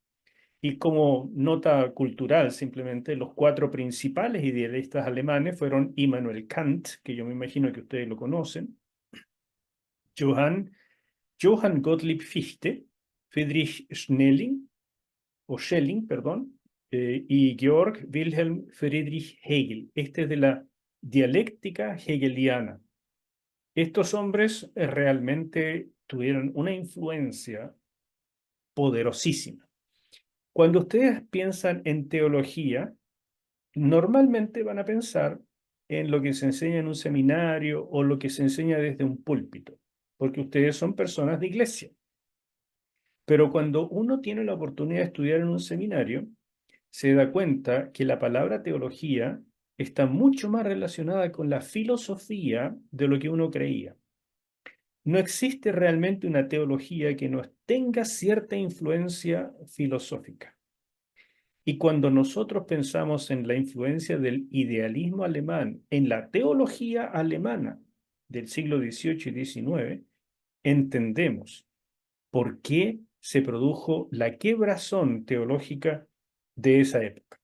Y como nota cultural, simplemente los cuatro principales idealistas alemanes fueron Immanuel Kant, que yo me imagino que ustedes lo conocen, Johann, Johann Gottlieb Fichte, Friedrich Schelling, o Schelling, perdón, y Georg Wilhelm Friedrich Hegel. Este es de la dialéctica hegeliana. Estos hombres realmente tuvieron una influencia poderosísima. Cuando ustedes piensan en teología, normalmente van a pensar en lo que se enseña en un seminario o lo que se enseña desde un púlpito, porque ustedes son personas de iglesia. Pero cuando uno tiene la oportunidad de estudiar en un seminario, se da cuenta que la palabra teología está mucho más relacionada con la filosofía de lo que uno creía. No existe realmente una teología que no tenga cierta influencia filosófica. Y cuando nosotros pensamos en la influencia del idealismo alemán en la teología alemana del siglo XVIII y XIX, entendemos por qué se produjo la quebrazón teológica de esa época.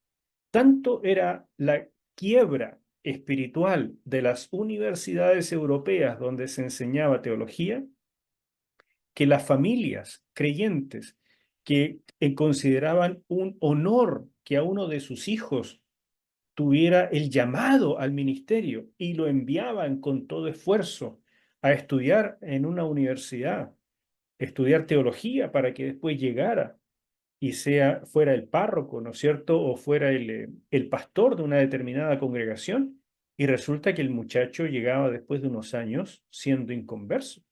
Tanto era la quiebra espiritual de las universidades europeas donde se enseñaba teología, que las familias creyentes que consideraban un honor que a uno de sus hijos tuviera el llamado al ministerio y lo enviaban con todo esfuerzo a estudiar en una universidad, estudiar teología para que después llegara y fuera el párroco, ¿no es cierto? O fuera el pastor de una determinada congregación. Y resulta que el muchacho llegaba después de unos años siendo inconverso,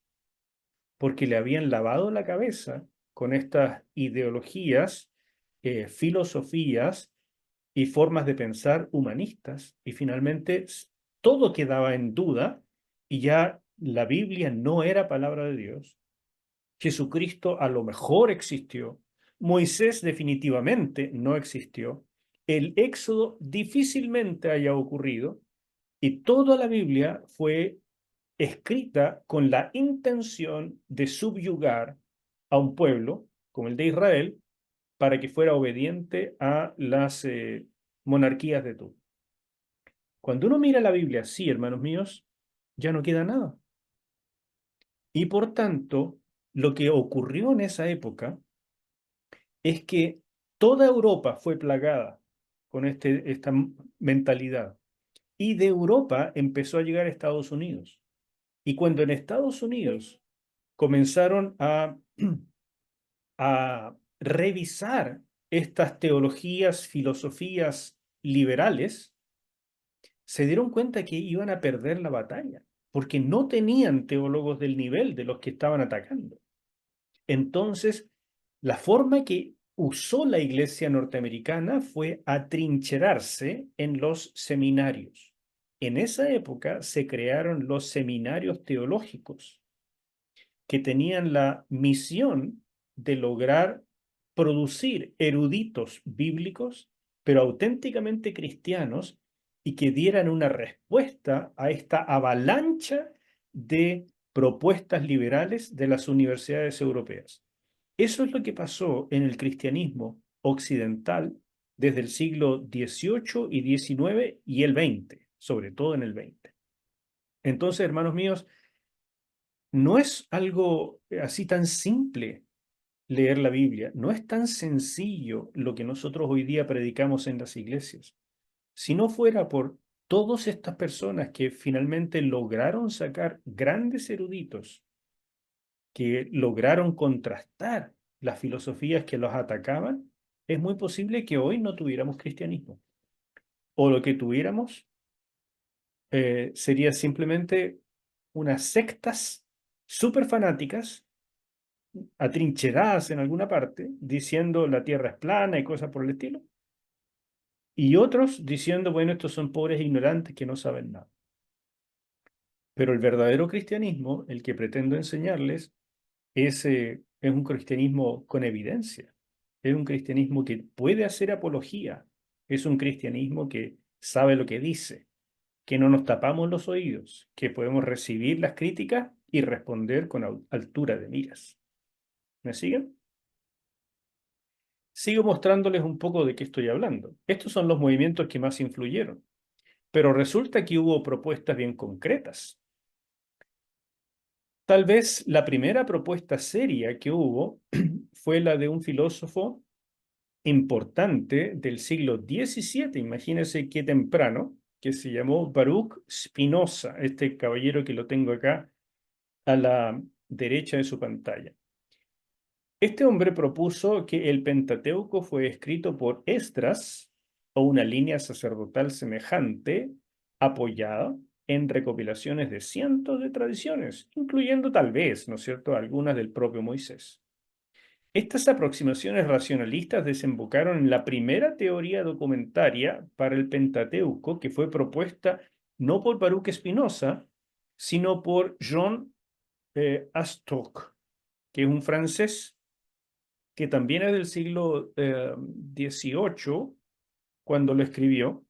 porque le habían lavado la cabeza con estas ideologías, filosofías y formas de pensar humanistas. Y finalmente todo quedaba en duda y ya la Biblia no era palabra de Dios. Jesucristo a lo mejor existió. Moisés definitivamente no existió. El éxodo difícilmente haya ocurrido y toda la Biblia fue escrita con la intención de subyugar a un pueblo como el de Israel para que fuera obediente a las monarquías de turno. Cuando uno mira la Biblia así, hermanos míos, ya no queda nada. Y por tanto, lo que ocurrió en esa época es que toda Europa fue plagada con esta mentalidad. Y de Europa empezó a llegar a Estados Unidos. Y cuando en Estados Unidos comenzaron a revisar estas teologías, filosofías liberales, se dieron cuenta que iban a perder la batalla, porque no tenían teólogos del nivel de los que estaban atacando. Entonces, la forma que usó la iglesia norteamericana fue atrincherarse en los seminarios. En esa época se crearon los seminarios teológicos, que tenían la misión de lograr producir eruditos bíblicos, pero auténticamente cristianos, y que dieran una respuesta a esta avalancha de propuestas liberales de las universidades europeas. Eso es lo que pasó en el cristianismo occidental desde el siglo XVIII y XIX y el XX, sobre todo en el XX. Entonces, hermanos míos, no es algo así tan simple leer la Biblia, no es tan sencillo lo que nosotros hoy día predicamos en las iglesias. Si no fuera por todas estas personas que finalmente lograron sacar grandes eruditos, que lograron contrastar las filosofías que los atacaban, es muy posible que hoy no tuviéramos cristianismo. O lo que tuviéramos sería simplemente unas sectas súper fanáticas, atrincheradas en alguna parte, diciendo la tierra es plana y cosas por el estilo, y otros diciendo, bueno, estos son pobres e ignorantes que no saben nada. Pero el verdadero cristianismo, el que pretendo enseñarles, es un cristianismo con evidencia, es un cristianismo que puede hacer apología, es un cristianismo que sabe lo que dice, que no nos tapamos los oídos, que podemos recibir las críticas y responder con altura de miras. ¿Me siguen? Sigo mostrándoles un poco de qué estoy hablando. Estos son los movimientos que más influyeron, pero resulta que hubo propuestas bien concretas. Tal vez la primera propuesta seria que hubo fue la de un filósofo importante del siglo XVII, imagínense qué temprano, que se llamó Baruch Spinoza, este caballero que lo tengo acá a la derecha de su pantalla. Este hombre propuso que el Pentateuco fue escrito por Esdras o una línea sacerdotal semejante, apoyada en recopilaciones de cientos de tradiciones, incluyendo tal vez, ¿no es cierto?, algunas del propio Moisés. Estas aproximaciones racionalistas desembocaron en la primera teoría documentaria para el Pentateuco, que fue propuesta no por Baruch Spinoza, sino por Jean Astoc, que es un francés que también es del siglo XVIII, cuando lo escribió,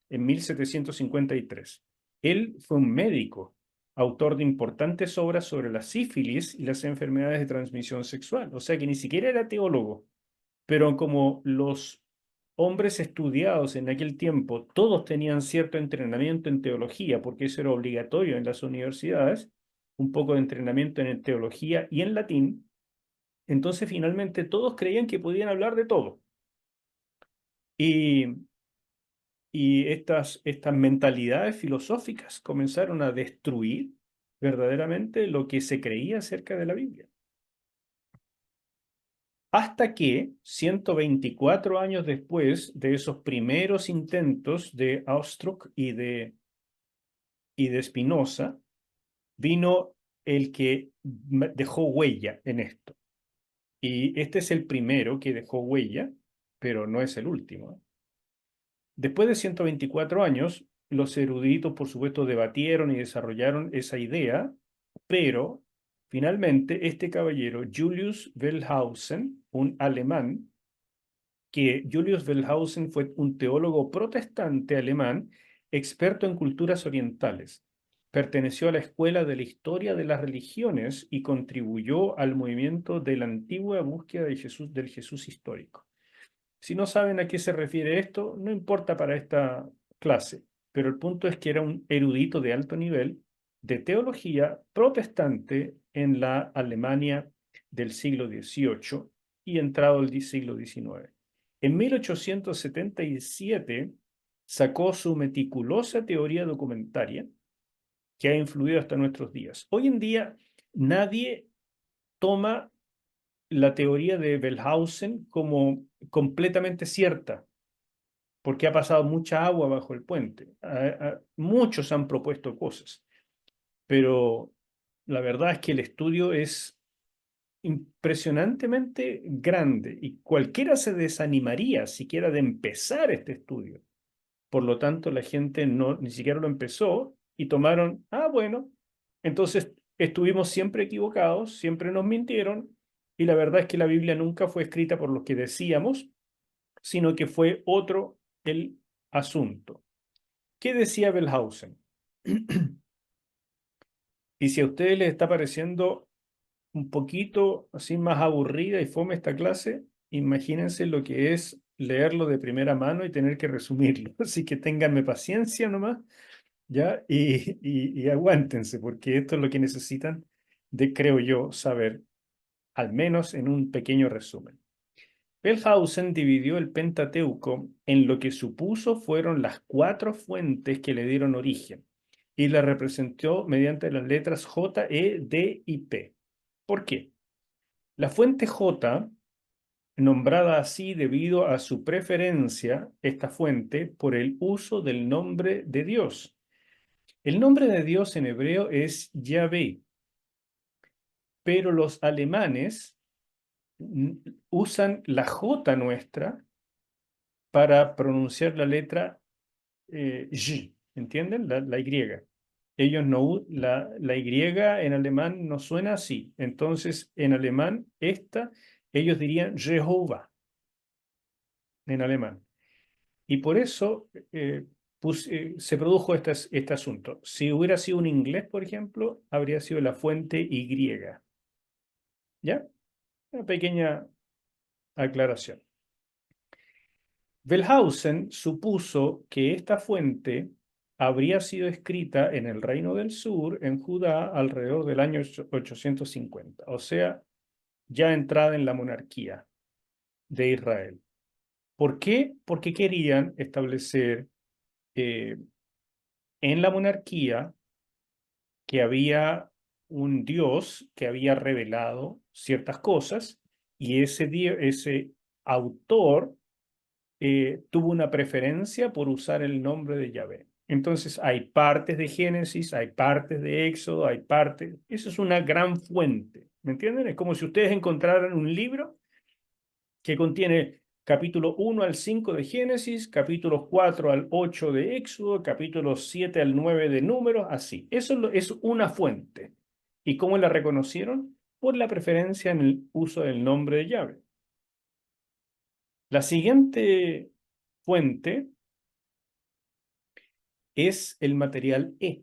en 1753. Él fue un médico, autor de importantes obras sobre la sífilis y las enfermedades de transmisión sexual, o sea que ni siquiera era teólogo, pero como los hombres estudiados en aquel tiempo, todos tenían cierto entrenamiento en teología, porque eso era obligatorio en las universidades, un poco de entrenamiento en teología y en latín, entonces finalmente todos creían que podían hablar de todo. Y y estas mentalidades filosóficas comenzaron a destruir verdaderamente lo que se creía acerca de la Biblia. Hasta que, 124 años después de esos primeros intentos de Astruc y de Spinoza, vino el que dejó huella en esto. Y este es el primero que dejó huella, pero no es el último. Después de 124 años, los eruditos, por supuesto, debatieron y desarrollaron esa idea, pero finalmente este caballero, Julius Wellhausen, un alemán, que Julius Wellhausen fue un teólogo protestante alemán, experto en culturas orientales. Perteneció a la escuela de la historia de las religiones y contribuyó al movimiento de la antigua búsqueda de Jesús, del Jesús histórico. Si no saben a qué se refiere esto, no importa para esta clase, pero el punto es que era un erudito de alto nivel de teología protestante en la Alemania del siglo XVIII y entrado el siglo XIX. En 1877 sacó su meticulosa teoría documentaria que ha influido hasta nuestros días. Hoy en día nadie toma la teoría de Wellhausen como completamente cierta, porque ha pasado mucha agua bajo el puente. Muchos han propuesto cosas, pero la verdad es que el estudio es impresionantemente grande y cualquiera se desanimaría siquiera de empezar este estudio. Por lo tanto, la gente no, ni siquiera lo empezó y tomaron, bueno, entonces estuvimos siempre equivocados, siempre nos mintieron y la verdad es que la Biblia nunca fue escrita por los que decíamos, sino que fue otro el asunto. ¿Qué decía Wellhausen? Y si a ustedes les está pareciendo un poquito así más aburrida y fome esta clase, imagínense lo que es leerlo de primera mano y tener que resumirlo. Así que ténganme paciencia nomás, ¿ya? Y aguántense, porque esto es lo que necesitan de, creo yo, saber, al menos en un pequeño resumen. Wellhausen dividió el Pentateuco en lo que supuso fueron las 4 fuentes que le dieron origen y la representó mediante las letras J, E, D y P. ¿Por qué? La fuente J, nombrada así debido a su preferencia, esta fuente, por el uso del nombre de Dios. El nombre de Dios en hebreo es Yahvé, pero los alemanes usan la J nuestra para pronunciar la letra Y, ¿entienden? La Y. Ellos no, la Y en alemán no suena así. Entonces, en alemán, ellos dirían Jehová, en alemán. Y por eso se produjo este asunto. Si hubiera sido un inglés, por ejemplo, habría sido la fuente Y. ¿Ya? Una pequeña aclaración. Wellhausen supuso que esta fuente habría sido escrita en el Reino del Sur, en Judá, alrededor del año 850, o sea, ya entrada en la monarquía de Israel. ¿Por qué? Porque querían establecer eh, en la monarquía que había un Dios que había revelado ciertas cosas y ese autor tuvo una preferencia por usar el nombre de Yahvé. Entonces hay partes de Génesis, hay partes de Éxodo, hay partes. Eso es una gran fuente. ¿Me entienden? Es como si ustedes encontraran un libro que contiene capítulo 1 al 5 de Génesis, capítulos 4 al 8 de Éxodo, capítulos 7 al 9 de Números, así. Eso es una fuente. ¿Y cómo la reconocieron? Por la preferencia en el uso del nombre de Yahvé. La siguiente fuente es el material E,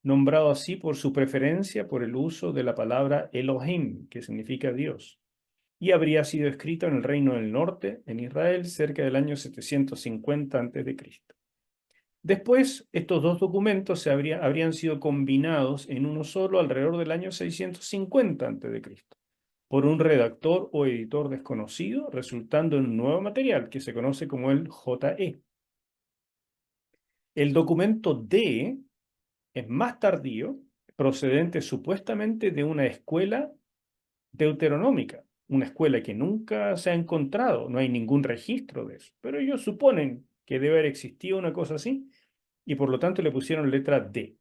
nombrado así por su preferencia por el uso de la palabra Elohim, que significa Dios, y habría sido escrito en el Reino del Norte, en Israel, cerca del año 750 a.C. Después, estos dos documentos habrían sido combinados en uno solo alrededor del año 650 a.C. por un redactor o editor desconocido, resultando en un nuevo material que se conoce como el JE. El documento D es más tardío, procedente supuestamente de una escuela deuteronómica, una escuela que nunca se ha encontrado, no hay ningún registro de eso, pero ellos suponen que debe haber existido una cosa así y por lo tanto le pusieron letra D.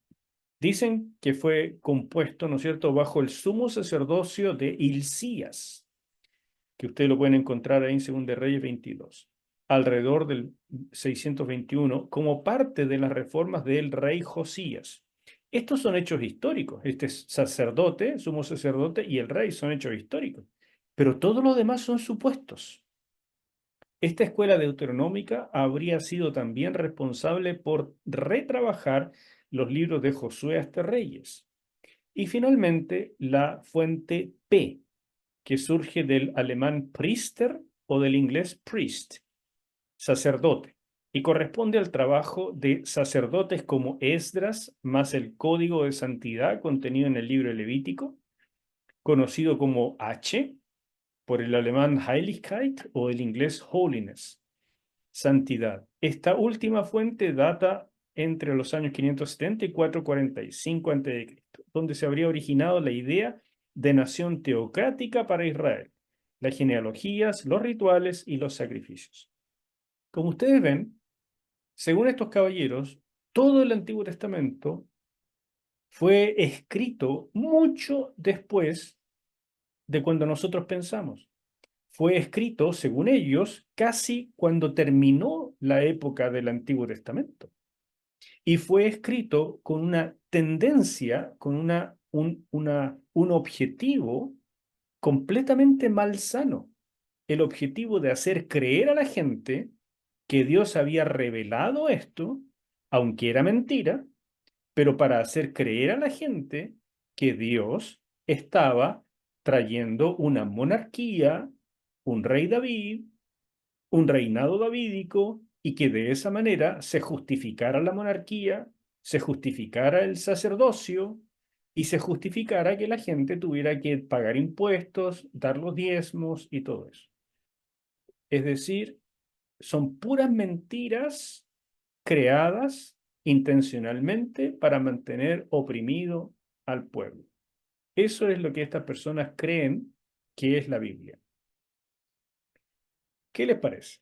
Dicen que fue compuesto, ¿no es cierto?, bajo el sumo sacerdocio de Hilcías, que ustedes lo pueden encontrar ahí en 2 de Reyes 22, alrededor del 621, como parte de las reformas del rey Josías. Estos son hechos históricos. Este sacerdote, sumo sacerdote y el rey son hechos históricos. Pero todo lo demás son supuestos. Esta escuela deuteronómica habría sido también responsable por retrabajar los libros de Josué hasta Reyes. Y finalmente, la fuente P, que surge del alemán Priester o del inglés priest, sacerdote, y corresponde al trabajo de sacerdotes como Esdras, más el código de santidad contenido en el libro Levítico, conocido como H, por el alemán Heiligkeit o el inglés Holiness, santidad. Esta última fuente data entre los años 570 y 445 a.C., donde se habría originado la idea de nación teocrática para Israel, las genealogías, los rituales y los sacrificios. Como ustedes ven, según estos caballeros, todo el Antiguo Testamento fue escrito mucho después de cuando nosotros pensamos. Fue escrito, según ellos, casi cuando terminó la época del Antiguo Testamento. Y fue escrito con una tendencia, con un objetivo completamente malsano. El objetivo de hacer creer a la gente que Dios había revelado esto, aunque era mentira, pero para hacer creer a la gente que Dios estaba trayendo una monarquía, un rey David, un reinado davídico, y que de esa manera se justificara la monarquía, se justificara el sacerdocio y se justificara que la gente tuviera que pagar impuestos, dar los diezmos y todo eso. Es decir, son puras mentiras creadas intencionalmente para mantener oprimido al pueblo. Eso es lo que estas personas creen que es la Biblia. ¿Qué les parece?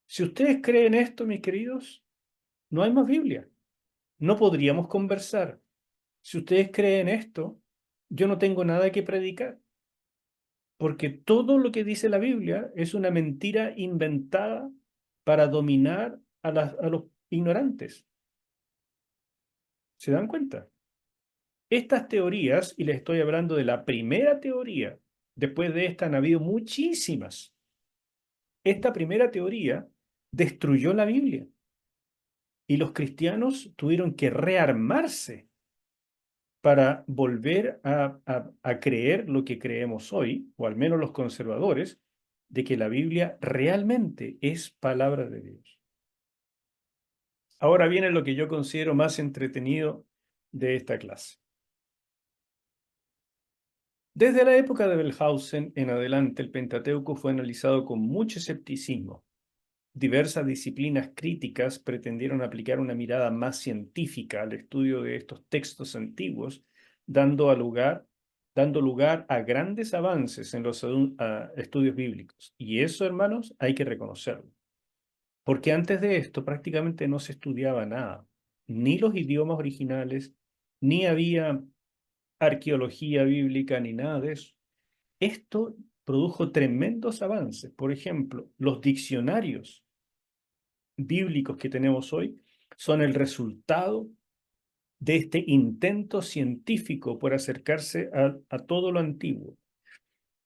Si ustedes creen esto, mis queridos, no hay más Biblia. No podríamos conversar. Si ustedes creen esto, yo no tengo nada que predicar, porque todo lo que dice la Biblia es una mentira inventada para dominar a los ignorantes. ¿Se dan cuenta? Estas teorías, y les estoy hablando de la primera teoría, después de esta han habido muchísimas. Esta primera teoría destruyó la Biblia y los cristianos tuvieron que rearmarse para volver a creer lo que creemos hoy, o al menos los conservadores, de que la Biblia realmente es palabra de Dios. Ahora viene lo que yo considero más entretenido de esta clase. Desde la época de Wellhausen en adelante, el Pentateuco fue analizado con mucho escepticismo. Diversas disciplinas críticas pretendieron aplicar una mirada más científica al estudio de estos textos antiguos, dando lugar a grandes avances en los estudios bíblicos. Y eso, hermanos, hay que reconocerlo. Porque antes de esto prácticamente no se estudiaba nada, ni los idiomas originales, ni había arqueología bíblica, ni nada de eso. Esto produjo tremendos avances. Por ejemplo, los diccionarios bíblicos que tenemos hoy son el resultado de este intento científico por acercarse a todo lo antiguo.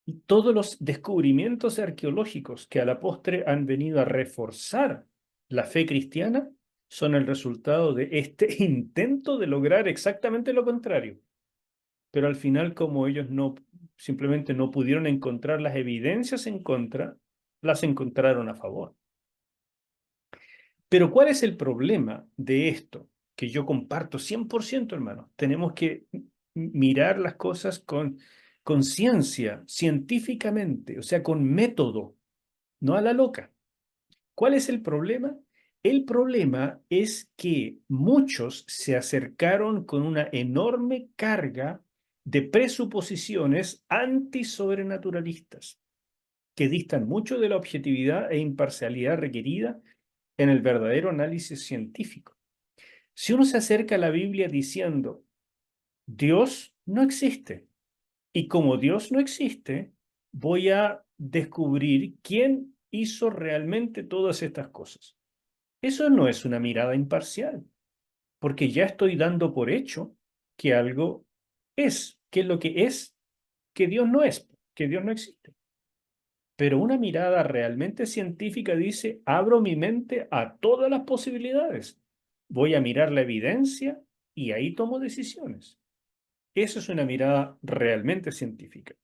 Y todos los descubrimientos arqueológicos que a la postre han venido a reforzar la fe cristiana son el resultado de este intento de lograr exactamente lo contrario. Pero al final, como ellos simplemente no pudieron encontrar las evidencias en contra, las encontraron a favor. Pero ¿cuál es el problema de esto? Que yo comparto 100%, hermano. Tenemos que mirar las cosas con ciencia, científicamente, o sea, con método, no a la loca. ¿Cuál es el problema? El problema es que muchos se acercaron con una enorme carga de presuposiciones antisobrenaturalistas que distan mucho de la objetividad e imparcialidad requerida en el verdadero análisis científico. Si uno se acerca a la Biblia diciendo, Dios no existe, y como Dios no existe, voy a descubrir quién hizo realmente todas estas cosas. Eso no es una mirada imparcial, porque ya estoy dando por hecho que algo es, que lo que es, que Dios no es, que Dios no existe. Pero una mirada realmente científica dice, abro mi mente a todas las posibilidades. Voy a mirar la evidencia y ahí tomo decisiones. Eso es una mirada realmente científica.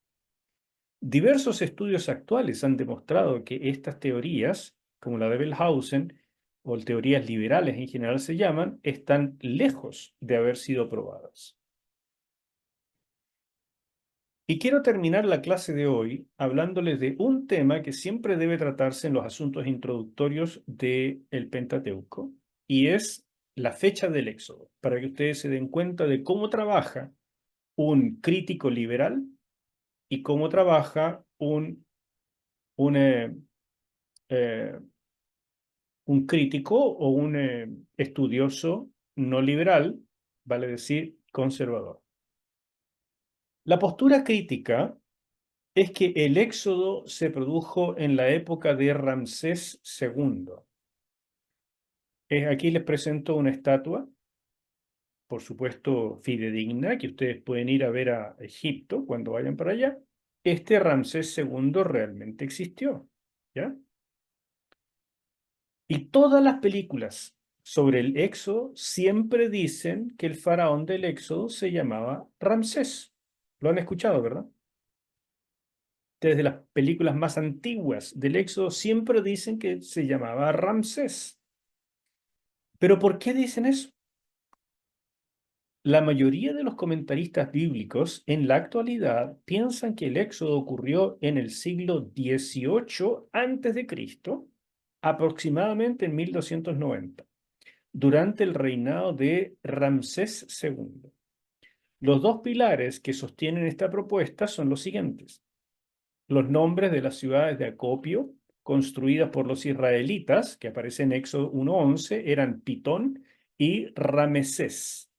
Diversos estudios actuales han demostrado que estas teorías, como la de Wellhausen, o teorías liberales en general se llaman, están lejos de haber sido probadas. Y quiero terminar la clase de hoy hablándoles de un tema que siempre debe tratarse en los asuntos introductorios del Pentateuco, y es la fecha del Éxodo, para que ustedes se den cuenta de cómo trabaja un crítico liberal y cómo trabaja un, eh, eh, un crítico o un estudioso no liberal, vale decir conservador. La postura crítica es que el éxodo se produjo en la época de Ramsés II. Aquí les presento una estatua, por supuesto fidedigna, que ustedes pueden ir a ver a Egipto cuando vayan para allá. Este Ramsés II realmente existió, ¿ya? Y todas las películas sobre el Éxodo siempre dicen que el faraón del Éxodo se llamaba Ramsés. Lo han escuchado, ¿verdad? Desde las películas más antiguas del Éxodo siempre dicen que se llamaba Ramsés. ¿Pero por qué dicen eso? La mayoría de los comentaristas bíblicos en la actualidad piensan que el Éxodo ocurrió en el siglo XVIII antes de Cristo, aproximadamente en 1290. Durante el reinado de Ramsés II. Los dos pilares que sostienen esta propuesta son los siguientes. Los nombres de las ciudades de acopio construidas por los israelitas, que aparecen en Éxodo 1:11, eran Pitón y Ramesés.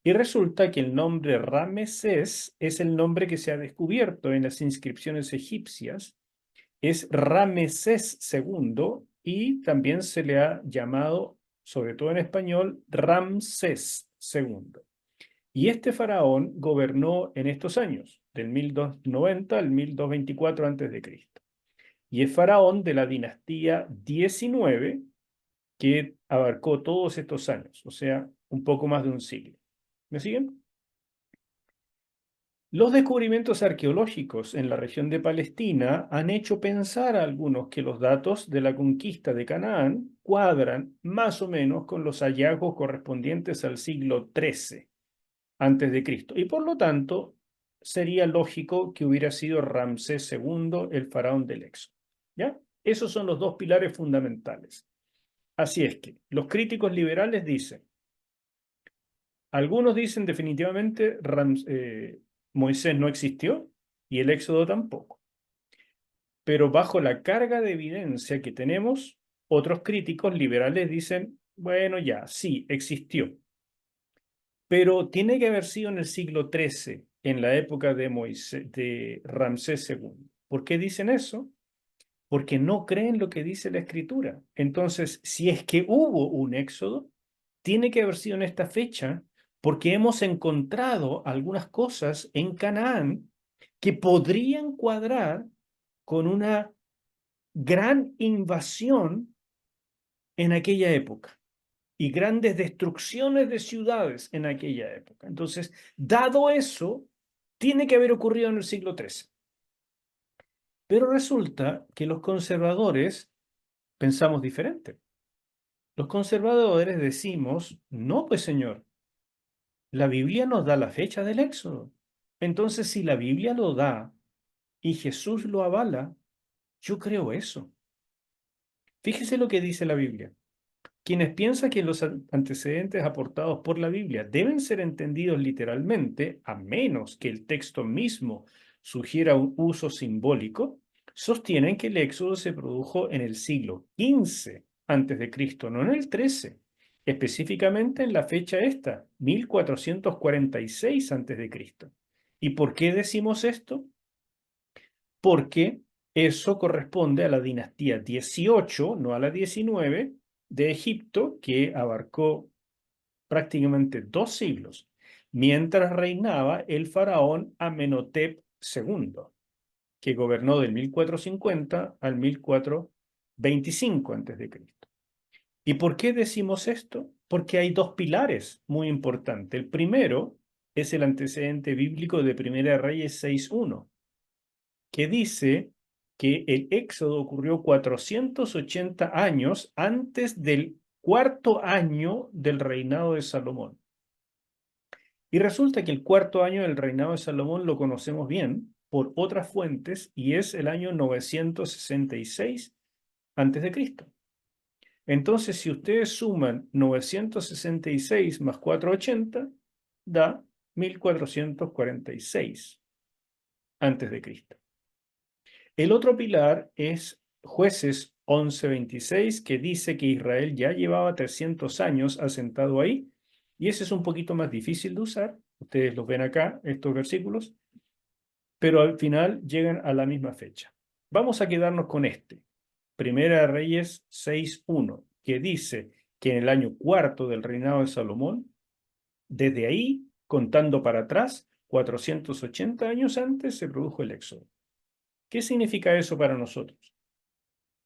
Y resulta que el nombre Ramesés es el nombre que se ha descubierto en las inscripciones egipcias. Es Ramesés II y también se le ha llamado, sobre todo en español, Ramsés II. Y este faraón gobernó en estos años, del 1290 al 1224 a.C. Y es faraón de la dinastía 19 que abarcó todos estos años, o sea, un poco más de un siglo. ¿Me siguen? Los descubrimientos arqueológicos en la región de Palestina han hecho pensar a algunos que los datos de la conquista de Canaán cuadran más o menos con los hallazgos correspondientes al siglo XIII antes de Cristo. Y por lo tanto, sería lógico que hubiera sido Ramsés II el faraón del Éxodo. ¿Ya? Esos son los dos pilares fundamentales. Así es que los críticos liberales dicen, algunos dicen definitivamente Moisés no existió y el Éxodo tampoco. Pero bajo la carga de evidencia que tenemos, otros críticos liberales dicen, bueno, ya, sí, existió. Pero tiene que haber sido en el siglo XIII, en la época de de Ramsés II. ¿Por qué dicen eso? Porque no creen lo que dice la Escritura. Entonces, si es que hubo un éxodo, tiene que haber sido en esta fecha, porque hemos encontrado algunas cosas en Canaán que podrían cuadrar con una gran invasión en aquella época y grandes destrucciones de ciudades en aquella época. Entonces, dado eso, tiene que haber ocurrido en el siglo XIII. Pero resulta que los conservadores pensamos diferente. Los conservadores decimos, no, pues señor, la Biblia nos da la fecha del Éxodo. Entonces, si la Biblia lo da y Jesús lo avala, yo creo eso. Fíjese lo que dice la Biblia. Quienes piensan que los antecedentes aportados por la Biblia deben ser entendidos literalmente, a menos que el texto mismo sugiera un uso simbólico, sostienen que el Éxodo se produjo en el siglo XV antes de Cristo, no en el XIII, específicamente en la fecha esta, 1446 antes de Cristo. ¿Y por qué decimos esto? Porque eso corresponde a la dinastía 18, no a la 19, de Egipto, que abarcó prácticamente 2 siglos, mientras reinaba el faraón Amenhotep II, que gobernó del 1450 al 1425 a.C. ¿Y por qué decimos esto? Porque hay dos pilares muy importantes. El primero es el antecedente bíblico de Primera de Reyes 6:1, que dice que el éxodo ocurrió 480 años antes del cuarto año del reinado de Salomón. Y resulta que el cuarto año del reinado de Salomón lo conocemos bien por otras fuentes y es el año 966 antes de Cristo. Entonces, si ustedes suman 966 más 480, da 1446 antes de Cristo. El otro pilar es Jueces 11:26, que dice que Israel ya llevaba 300 años asentado ahí, y ese es un poquito más difícil de usar. Ustedes los ven acá, estos versículos, pero al final llegan a la misma fecha. Vamos a quedarnos con este, Primera de Reyes 6:1, que dice que en el año cuarto del reinado de Salomón, desde ahí, contando para atrás, 480 años antes, se produjo el Éxodo. ¿Qué significa eso para nosotros?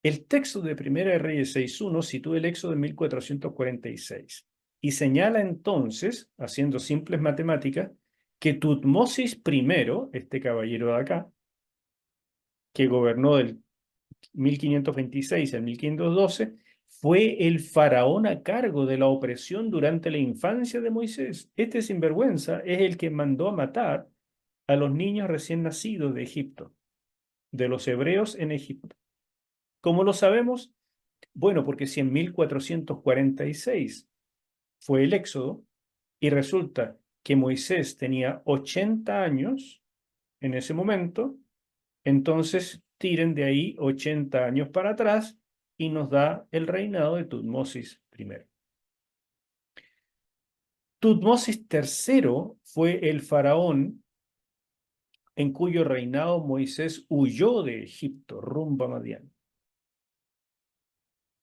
El texto de Primera de Reyes 6:1 sitúa el Éxodo en 1446 y señala entonces, haciendo simples matemáticas, que Tutmosis I, este caballero de acá, que gobernó del 1526 al 1512, fue el faraón a cargo de la opresión durante la infancia de Moisés. Este sinvergüenza es el que mandó a matar a los niños recién nacidos de Egipto, de los hebreos en Egipto. ¿Cómo lo sabemos? Bueno, porque si en 1446 fue el Éxodo y resulta que Moisés tenía 80 años en ese momento, entonces tiren de ahí 80 años para atrás y nos da el reinado de Tutmosis I. Tutmosis III fue el faraón en cuyo reinado Moisés huyó de Egipto rumbo a Madián.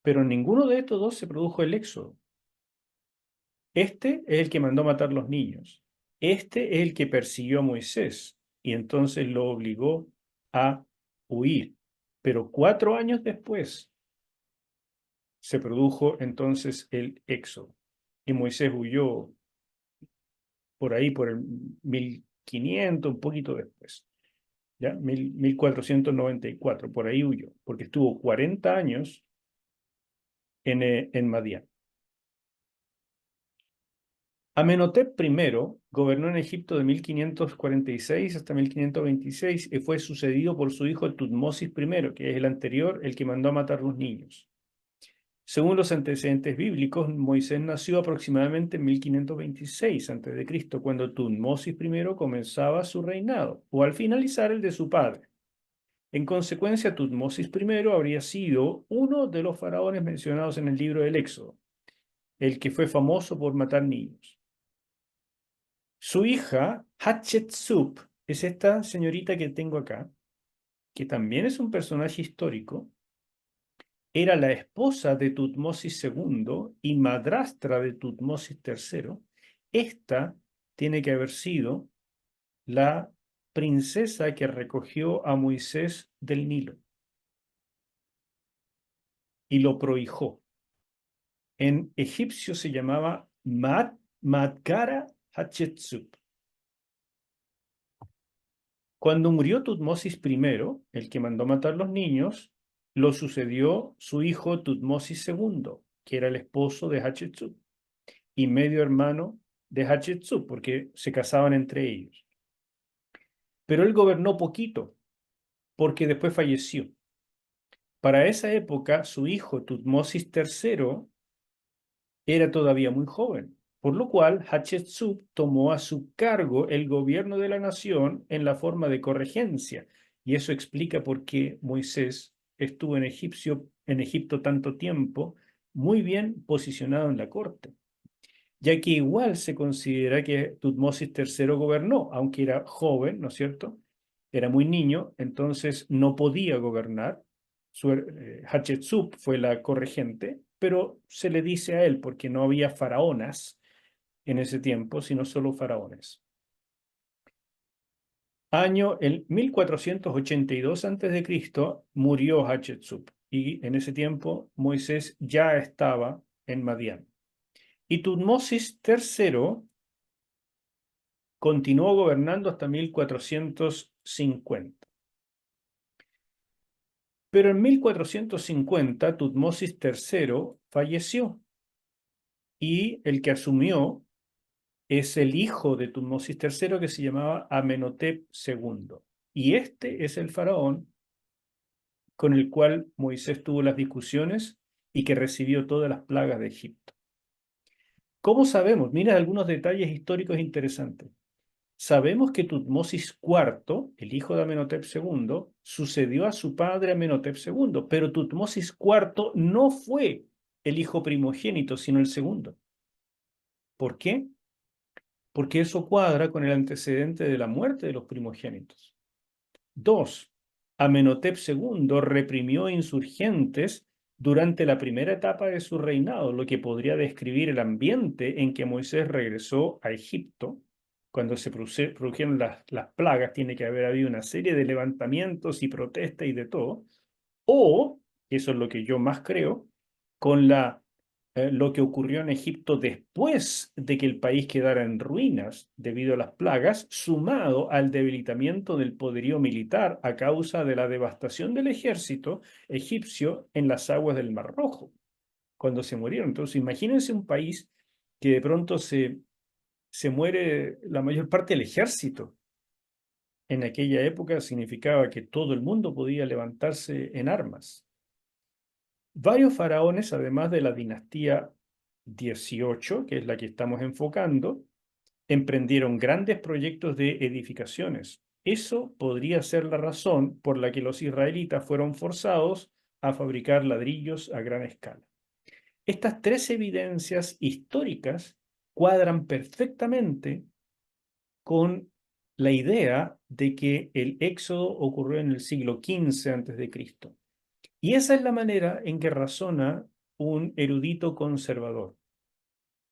Pero en ninguno de estos dos se produjo el Éxodo. Este es el que mandó matar los niños. Este es el que persiguió a Moisés y entonces lo obligó a huir. Pero 4 años después se produjo entonces el Éxodo. Y Moisés huyó por ahí, por el 1500, un poquito después. ¿Ya? 1494, por ahí huyó, porque estuvo 40 años en Madián. Amenhotep I gobernó en Egipto de 1546 hasta 1526 y fue sucedido por su hijo Tutmosis I, que es el anterior, el que mandó a matar los niños. Según los antecedentes bíblicos, Moisés nació aproximadamente en 1526 a.C., cuando Tutmosis I comenzaba su reinado, o al finalizar el de su padre. En consecuencia, Tutmosis I habría sido uno de los faraones mencionados en el libro del Éxodo, el que fue famoso por matar niños. Su hija, Hatshepsut, es esta señorita que tengo acá, que también es un personaje histórico. Era la esposa de Tutmosis II y madrastra de Tutmosis III. Esta tiene que haber sido la princesa que recogió a Moisés del Nilo y lo prohijó. En egipcio se llamaba Madkara Hatshepsut. Cuando murió Tutmosis I, el que mandó matar los niños, lo sucedió su hijo Tutmosis II, que era el esposo de Hatshepsut y medio hermano de Hatshepsut, porque se casaban entre ellos. Pero él gobernó poquito, porque después falleció. Para esa época, su hijo Tutmosis III era todavía muy joven, por lo cual Hatshepsut tomó a su cargo el gobierno de la nación en la forma de corregencia, y eso explica por qué Moisés estuvo en Egipto tanto tiempo, muy bien posicionado en la corte, ya que igual se considera que Tutmosis III gobernó, aunque era joven, ¿no es cierto? Era muy niño, entonces no podía gobernar. Hatshepsut fue la corregente, pero se le dice a él porque no había faraonas en ese tiempo, sino solo faraones. Año el 1482 a.C. murió Hatshepsut y en ese tiempo Moisés ya estaba en Madián. Y Tutmosis III continuó gobernando hasta 1450. Pero en 1450 Tutmosis III falleció y el que asumió es el hijo de Tutmosis III que se llamaba Amenhotep II. Y este es el faraón con el cual Moisés tuvo las discusiones y que recibió todas las plagas de Egipto. ¿Cómo sabemos? Mira algunos detalles históricos interesantes. Sabemos que Tutmosis IV, el hijo de Amenhotep II, sucedió a su padre Amenhotep II, pero Tutmosis IV no fue el hijo primogénito, sino el segundo. ¿Por qué? Porque eso cuadra con el antecedente de la muerte de los primogénitos. Dos, Amenhotep II reprimió insurgentes durante la primera etapa de su reinado, lo que podría describir el ambiente en que Moisés regresó a Egipto. Cuando se produjeron las plagas, tiene que haber habido una serie de levantamientos y protestas y de todo. O, eso es lo que yo más creo, con lo que ocurrió en Egipto después de que el país quedara en ruinas debido a las plagas, sumado al debilitamiento del poderío militar a causa de la devastación del ejército egipcio en las aguas del Mar Rojo, cuando se murieron. Entonces, imagínense un país que de pronto se muere la mayor parte del ejército. En aquella época significaba que todo el mundo podía levantarse en armas. Varios faraones, además de la dinastía 18, que es la que estamos enfocando, emprendieron grandes proyectos de edificaciones. Eso podría ser la razón por la que los israelitas fueron forzados a fabricar ladrillos a gran escala. Estas tres evidencias históricas cuadran perfectamente con la idea de que el éxodo ocurrió en el siglo XV a.C. Y esa es la manera en que razona un erudito conservador.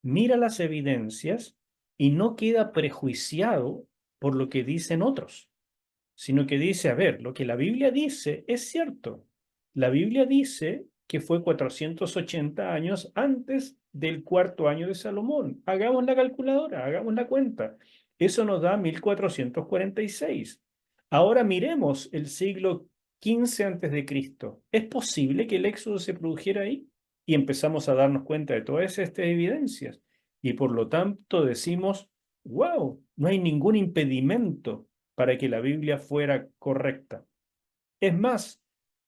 Mira las evidencias y no queda prejuiciado por lo que dicen otros, sino que dice, a ver, lo que la Biblia dice es cierto. La Biblia dice que fue 480 años antes del cuarto año de Salomón. Hagamos la calculadora, hagamos la cuenta. Eso nos da 1446. Ahora miremos el siglo XV antes de Cristo. ¿Es posible que el éxodo se produjera ahí? Y empezamos a darnos cuenta de todas estas evidencias. Y por lo tanto decimos, wow, no hay ningún impedimento para que la Biblia fuera correcta. Es más,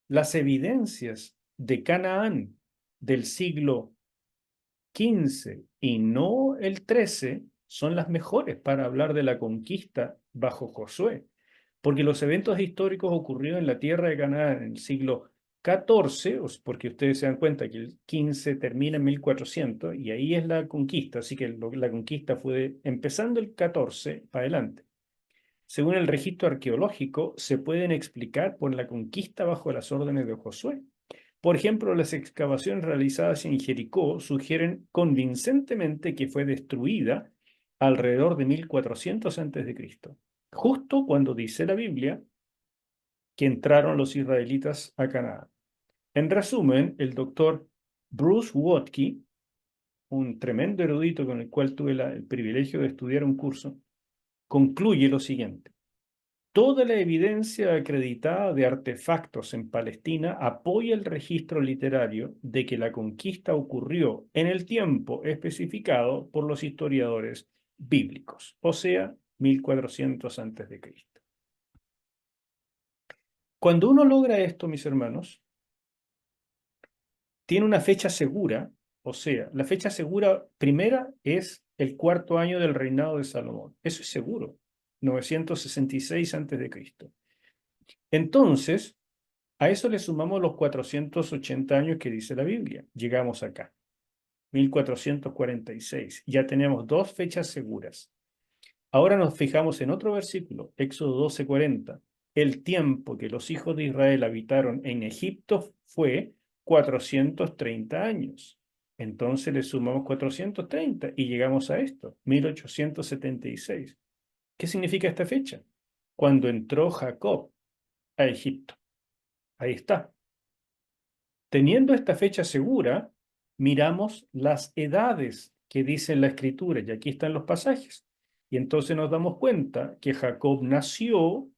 las evidencias de Canaán del siglo XV y no el XIII son las mejores para hablar de la conquista bajo Josué, porque los eventos históricos ocurridos en la tierra de Canaán en el siglo XIV, porque ustedes se dan cuenta que el XV termina en 1400 y ahí es la conquista, así que la conquista fue empezando el XIV para adelante. Según el registro arqueológico, se pueden explicar por la conquista bajo las órdenes de Josué. Por ejemplo, las excavaciones realizadas en Jericó sugieren convincentemente que fue destruida alrededor de 1400 a.C., justo cuando dice la Biblia que entraron los israelitas a Canaán. En resumen, el doctor Bruce Watke, un tremendo erudito con el cual tuve el privilegio de estudiar un curso, concluye lo siguiente. Toda la evidencia acreditada de artefactos en Palestina apoya el registro literario de que la conquista ocurrió en el tiempo especificado por los historiadores bíblicos, o sea, 1400 a.C. Cuando uno logra esto, mis hermanos, tiene una fecha segura O sea, la fecha segura primera es el cuarto año del reinado de Salomón. Eso es seguro. 966 antes de Cristo. Entonces, a eso le sumamos los 480 años que dice la Biblia. Llegamos acá, 1446. Ya tenemos dos fechas seguras. Ahora nos fijamos en otro versículo, Éxodo 12:40. El tiempo que los hijos de Israel habitaron en Egipto fue 430 años. Entonces le sumamos 430 y llegamos a esto, 1876. ¿Qué significa esta fecha? Cuando entró Jacob a Egipto. Ahí está. Teniendo esta fecha segura, miramos las edades que dice la Escritura, y aquí están los pasajes. Y entonces nos damos cuenta que Jacob nació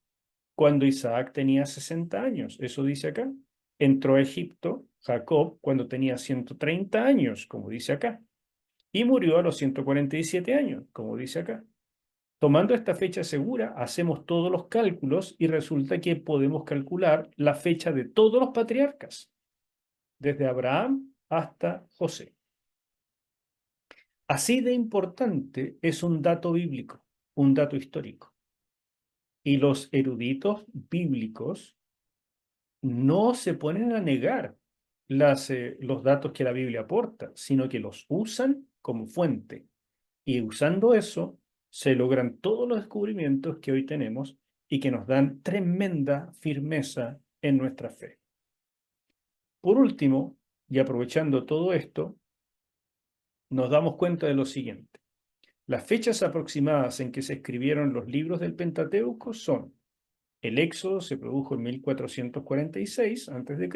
cuando Isaac tenía 60 años, eso dice acá. Entró a Egipto Jacob cuando tenía 130 años, como dice acá, y murió a los 147 años, como dice acá. Tomando esta fecha segura, hacemos todos los cálculos y resulta que podemos calcular la fecha de todos los patriarcas desde Abraham hasta José. Así de importante es un dato bíblico, un dato histórico. Y los eruditos bíblicos no se ponen a negar los datos que la Biblia aporta, sino que los usan como fuente. Y usando eso, se logran todos los descubrimientos que hoy tenemos y que nos dan tremenda firmeza en nuestra fe. Por último, y aprovechando todo esto, nos damos cuenta de lo siguiente. Las fechas aproximadas en que se escribieron los libros del Pentateuco son: el Éxodo se produjo en 1446 a.C.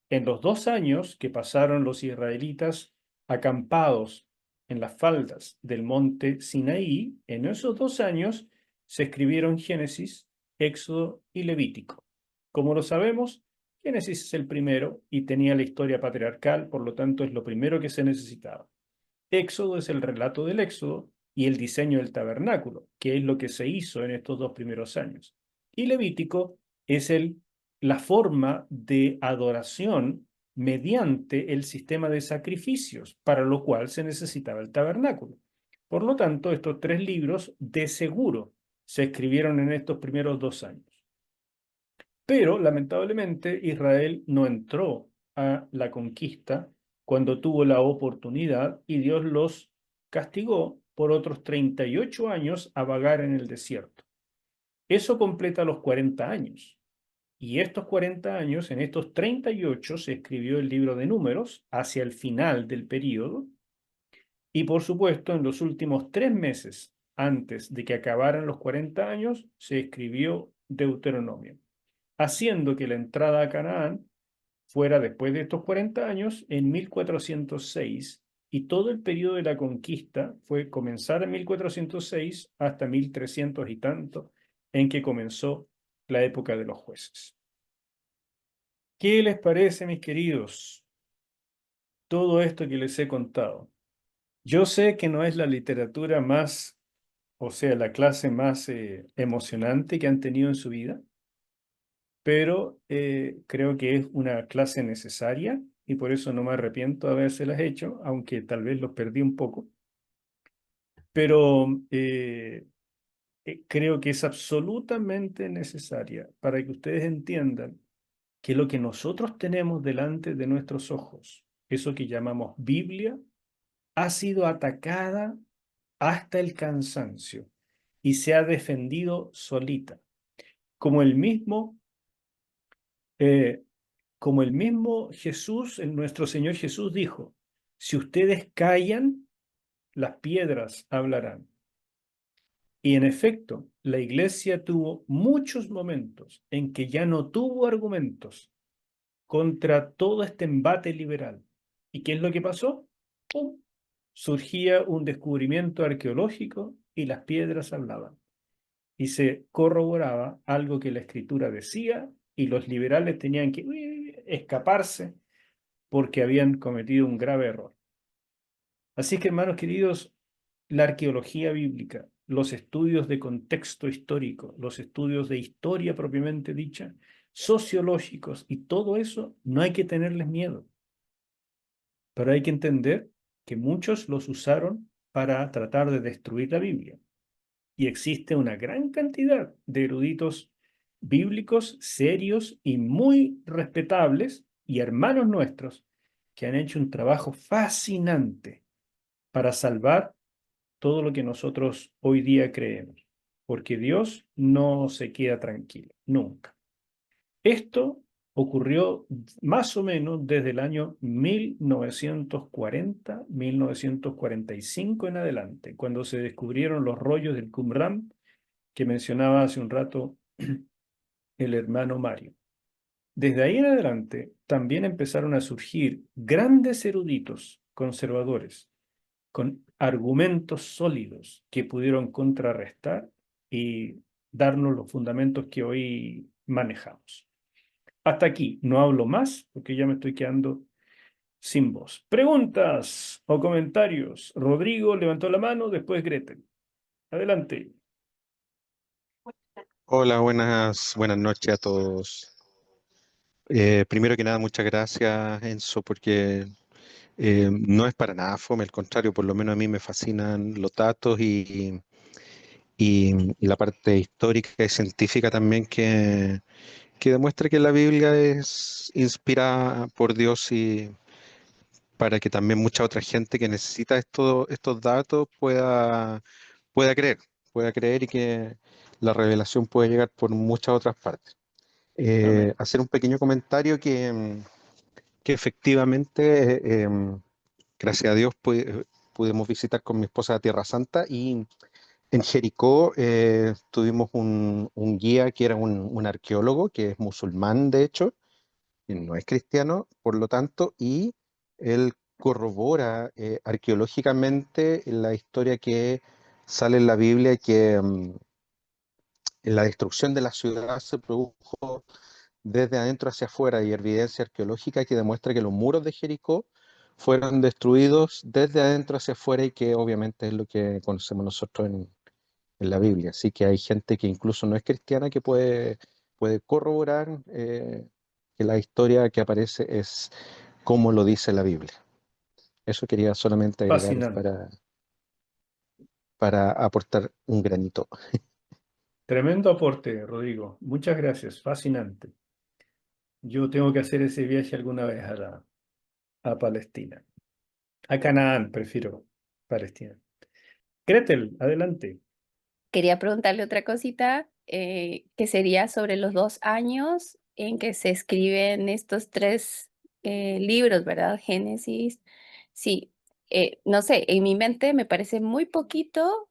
En los 2 años que pasaron los israelitas acampados en las faldas del monte Sinaí, en esos 2 años se escribieron Génesis, Éxodo y Levítico. Como lo sabemos, Génesis es el primero y tenía la historia patriarcal, por lo tanto es lo primero que se necesitaba. Éxodo es el relato del Éxodo y el diseño del tabernáculo, que es lo que se hizo en estos 2 primeros años. Y Levítico es la forma de adoración mediante el sistema de sacrificios, para lo cual se necesitaba el tabernáculo. Por lo tanto, estos 3 libros de seguro se escribieron en estos primeros 2 años. Pero, lamentablemente, Israel no entró a la conquista cuando tuvo la oportunidad y Dios los castigó por otros 38 años a vagar en el desierto. Eso completa los 40 años. Y estos 40 años, en estos 38, se escribió el libro de Números hacia el final del período. Y por supuesto, en los últimos 3 meses, antes de que acabaran los 40 años, se escribió Deuteronomio, haciendo que la entrada a Canaán fuera después de estos 40 años, en 1406, y todo el periodo de la conquista fue comenzar en 1406 hasta 1300 y tanto, en que comenzó la época de los jueces. ¿Qué les parece, mis queridos, todo esto que les he contado? Yo sé que no es la literatura más, o sea, la clase más emocionante que han tenido en su vida, pero creo que es una clase necesaria y por eso no me arrepiento de habérselas hecho, aunque tal vez los perdí un poco. Pero creo que es absolutamente necesaria para que ustedes entiendan que lo que nosotros tenemos delante de nuestros ojos, eso que llamamos Biblia, ha sido atacada hasta el cansancio y se ha defendido solita, como el mismo eh, como el mismo Jesús, nuestro Señor Jesús dijo: si ustedes callan, las piedras hablarán. Y en efecto, la iglesia tuvo muchos momentos en que ya no tuvo argumentos contra todo este embate liberal. ¿Y qué es lo que pasó? ¡Pum! Surgía un descubrimiento arqueológico y las piedras hablaban. Y se corroboraba algo que la escritura decía y los liberales tenían que escaparse porque habían cometido un grave error. Así que, hermanos queridos, la arqueología bíblica, los estudios de contexto histórico, los estudios de historia propiamente dicha, sociológicos y todo eso, no hay que tenerles miedo. pero hay que entender que muchos los usaron para tratar de destruir la Biblia. Y existe una gran cantidad de eruditos bíblicos serios y muy respetables y hermanos nuestros que han hecho un trabajo fascinante para salvar todo lo que nosotros hoy día creemos, porque Dios no se queda tranquilo, nunca. Esto ocurrió más o menos desde el año 1940, 1945 en adelante, cuando se descubrieron los rollos del Qumran que mencionaba hace un rato el hermano Mario. Desde ahí en adelante también empezaron a surgir grandes eruditos conservadores con argumentos sólidos que pudieron contrarrestar y darnos los fundamentos que hoy manejamos. Hasta aquí, no hablo más porque ya me estoy quedando sin voz. ¿Preguntas o comentarios? Rodrigo levantó la mano, después Gretel. Adelante. Hola, buenas noches a todos. Primero que nada, muchas gracias, Enzo, porque no es para nada fome, al contrario, por lo menos a mí me fascinan los datos y la parte histórica y científica también que demuestra que la Biblia es inspirada por Dios y para que también mucha otra gente que necesita estos datos pueda creer y que la revelación puede llegar por muchas otras partes. Amén. Hacer un pequeño comentario que efectivamente, gracias a Dios, pudimos visitar con mi esposa Tierra Santa y en Jericó tuvimos un guía que era un arqueólogo, que es musulmán de hecho, y no es cristiano, por lo tanto, y él corrobora arqueológicamente la historia que sale en la Biblia, que la destrucción de la ciudad se produjo desde adentro hacia afuera y evidencia arqueológica que demuestra que los muros de Jericó fueron destruidos desde adentro hacia afuera y que obviamente es lo que conocemos nosotros en la Biblia. Así que hay gente que incluso no es cristiana que puede corroborar que la historia que aparece es como lo dice la Biblia. Eso quería solamente agregar Fascinante. para aportar un granito. Tremendo aporte, Rodrigo. Muchas gracias. Fascinante. Yo tengo que hacer ese viaje alguna vez a Palestina. A Canaán, prefiero Palestina. Gretel, adelante. Quería preguntarle otra cosita, que sería sobre los 2 años en que se escriben estos tres libros, ¿verdad? Génesis. Sí, no sé, en mi mente me parece muy poquito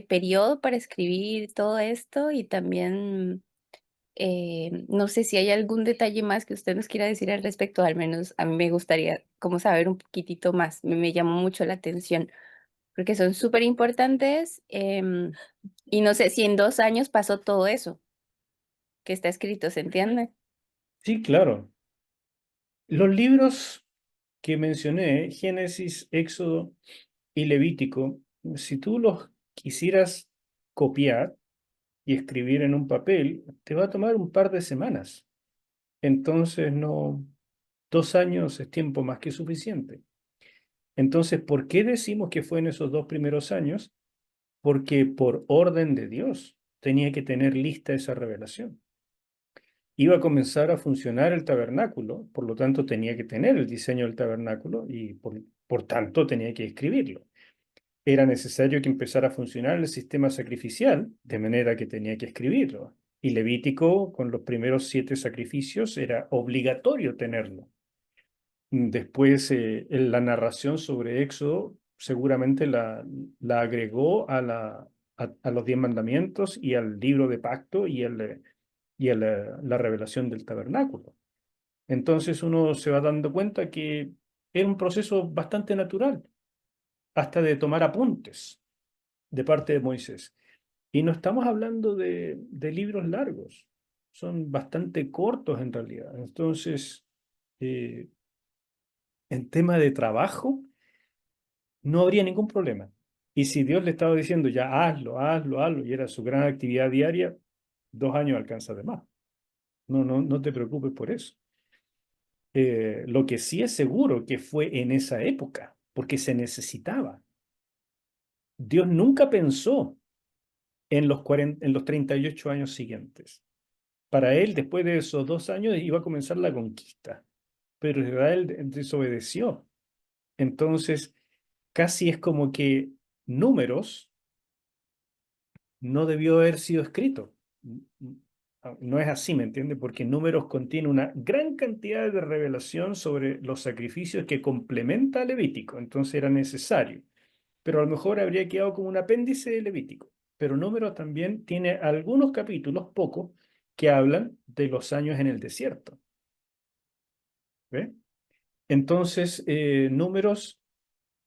periodo para escribir todo esto y también no sé si hay algún detalle más que usted nos quiera decir al respecto, al menos a mí me gustaría como saber un poquitito más, me llamó mucho la atención porque son súper importantes. Y no sé si en 2 años pasó todo eso que está escrito, ¿se entiende? Sí, claro. Los libros que mencioné, Génesis, Éxodo y Levítico, si tú los quisieras copiar y escribir en un papel, te va a tomar un par de semanas. Entonces, no, 2 años es tiempo más que suficiente. Entonces, ¿por qué decimos que fue en esos 2 primeros años? Porque por orden de Dios tenía que tener lista esa revelación. Iba a comenzar a funcionar el tabernáculo, por lo tanto tenía que tener el diseño del tabernáculo y por tanto tenía que escribirlo. Era necesario que empezara a funcionar el sistema sacrificial, de manera que tenía que escribirlo. Y Levítico, con los primeros 7 sacrificios, era obligatorio tenerlo. Después, en la narración sobre Éxodo seguramente la agregó a los 10 mandamientos y al libro de pacto y a la revelación del tabernáculo. Entonces uno se va dando cuenta que era un proceso bastante natural, hasta de tomar apuntes de parte de Moisés. Y no estamos hablando de libros largos, son bastante cortos en realidad. Entonces, eh, en tema de trabajo, no habría ningún problema. Y si Dios le estaba diciendo ya hazlo, hazlo, hazlo, y era su gran actividad diaria, 2 años alcanza de más. No, no, no te preocupes por eso. Lo que sí es seguro que fue en esa época, porque se necesitaba. Dios nunca pensó en en los 38 años siguientes. Para él, después de esos 2 años, iba a comenzar la conquista, pero Israel desobedeció. Entonces, casi es como que Números no debió haber sido escrito. No es así, ¿me entiende? Porque Números contiene una gran cantidad de revelación sobre los sacrificios que complementa a Levítico, entonces era necesario. Pero a lo mejor habría quedado como un apéndice de Levítico. Pero Números también tiene algunos capítulos, pocos, que hablan de los años en el desierto. ¿Ve? Entonces, Números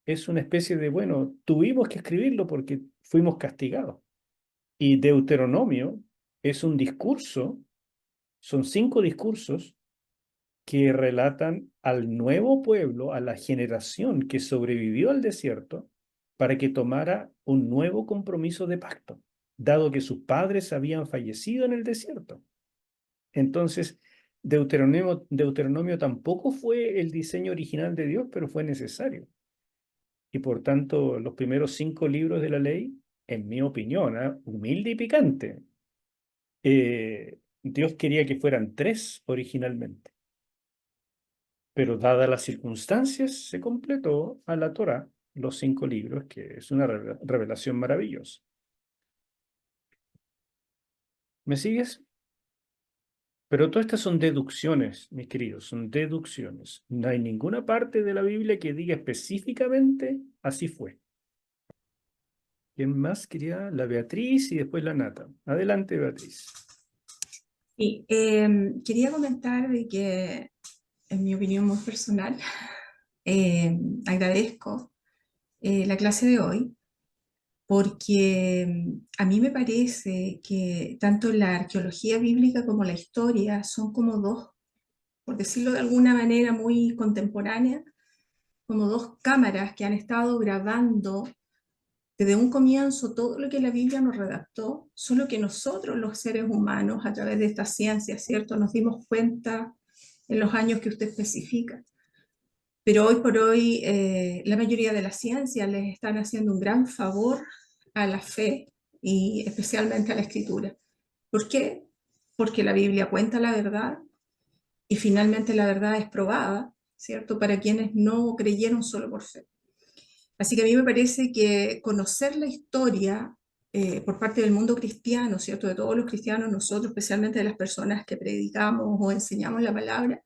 es una especie de, bueno, tuvimos que escribirlo porque fuimos castigados. Y Deuteronomio es un discurso, son 5 discursos que relatan al nuevo pueblo, a la generación que sobrevivió al desierto, para que tomara un nuevo compromiso de pacto, dado que sus padres habían fallecido en el desierto. Entonces, Deuteronomio tampoco fue el diseño original de Dios, pero fue necesario. Y por tanto, los primeros 5 libros de la ley, en mi opinión, humilde y picante, Dios quería que fueran 3 originalmente, pero dadas las circunstancias, se completó a la Torá los 5 libros, que es una revelación maravillosa. ¿Me sigues? Pero todas estas son deducciones, mis queridos, son deducciones. No hay ninguna parte de la Biblia que diga específicamente así fue. ¿Quién más quería? La Beatriz y después la Nata. Adelante, Beatriz. Sí, quería comentar de que, en mi opinión muy personal, agradezco la clase de hoy porque a mí me parece que tanto la arqueología bíblica como la historia son como dos, por decirlo de alguna manera muy contemporánea, como dos cámaras que han estado grabando desde un comienzo todo lo que la Biblia nos redactó, solo que nosotros los seres humanos a través de esta ciencia, ¿cierto? Nos dimos cuenta en los años que usted especifica. Pero hoy por hoy la mayoría de las ciencias les están haciendo un gran favor a la fe y especialmente a la escritura. ¿Por qué? Porque la Biblia cuenta la verdad y finalmente la verdad es probada, ¿cierto? Para quienes no creyeron solo por fe. Así que a mí me parece que conocer la historia por parte del mundo cristiano, ¿cierto? De todos los cristianos, nosotros, especialmente de las personas que predicamos o enseñamos la palabra,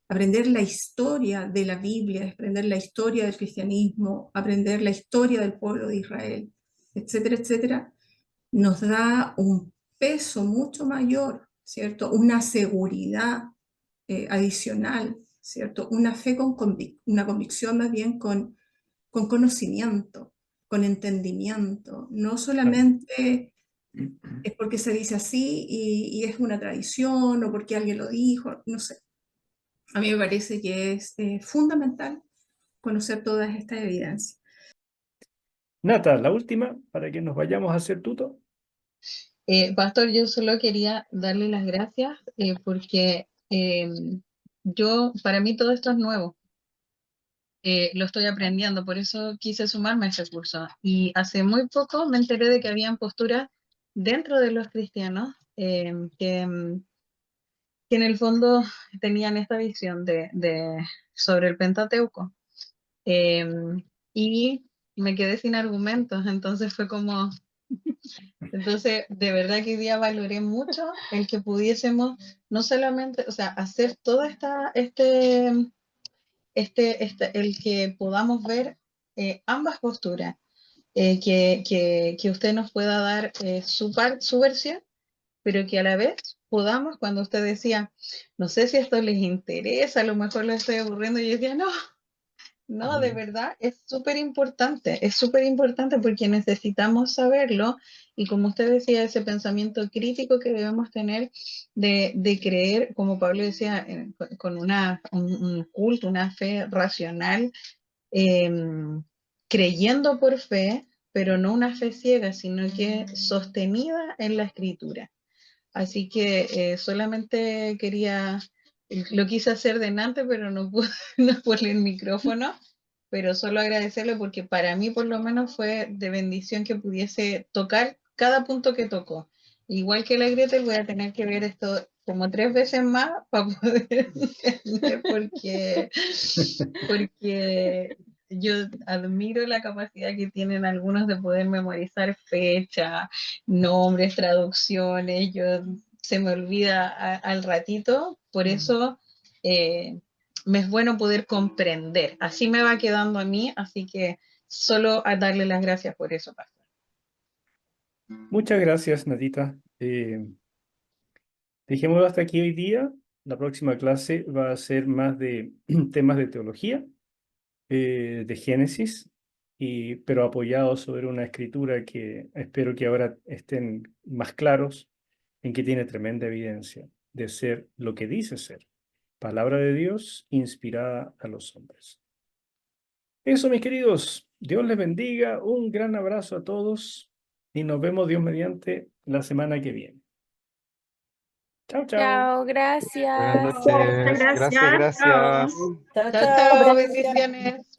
aprender la historia de la Biblia, aprender la historia del cristianismo, aprender la historia del pueblo de Israel, etcétera, etcétera, nos da un peso mucho mayor, ¿cierto? Una seguridad adicional, ¿cierto? Una fe con una convicción más bien con conocimiento, con entendimiento, no solamente es porque se dice así y es una tradición o porque alguien lo dijo, no sé. A mí me parece que es fundamental conocer todas estas evidencias. Nata, la última, para que nos vayamos a hacer tuto. Pastor, yo solo quería darle las gracias porque para mí todo esto es nuevo. Lo estoy aprendiendo, por eso quise sumarme a este curso. Y hace muy poco me enteré de que habían posturas dentro de los cristianos que en el fondo tenían esta visión sobre el Pentateuco. Y me quedé sin argumentos, entonces fue como... Entonces, de verdad que hoy día valoré mucho el que pudiésemos no solamente, o sea, hacer toda el que podamos ver ambas posturas, que usted nos pueda dar su versión, pero que a la vez podamos, cuando usted decía, no sé si esto les interesa, a lo mejor lo estoy aburriendo, y yo decía, no, de verdad, es súper importante porque necesitamos saberlo y como usted decía, ese pensamiento crítico que debemos tener de creer, como Pablo decía, con un culto, una fe racional, creyendo por fe, pero no una fe ciega, sino que sostenida en la escritura. Así que solamente quería lo quise hacer delante, pero no pude, no pude el micrófono. Pero solo agradecerle porque para mí por lo menos fue de bendición que pudiese tocar cada punto que tocó. Igual que la Gretel, voy a tener que ver esto como 3 veces más para poder entender porque yo admiro la capacidad que tienen algunos de poder memorizar fechas, nombres, traducciones. Se me olvida al ratito, por eso me es bueno poder comprender. Así me va quedando a mí, así que solo a darle las gracias por eso, pastor. Muchas gracias, Nadita. Dejémoslo hasta aquí hoy día. La próxima clase va a ser más de temas de teología, de Génesis, pero apoyado sobre una escritura que espero que ahora estén más claros en que tiene tremenda evidencia de ser lo que dice ser. Palabra de Dios inspirada a los hombres. Eso, mis queridos. Dios les bendiga. Un gran abrazo a todos y nos vemos Dios mediante la semana que viene. Chao, chao. Chao, Buenas gracias. noches. Gracias, gracias. Chao, chao, bendiciones.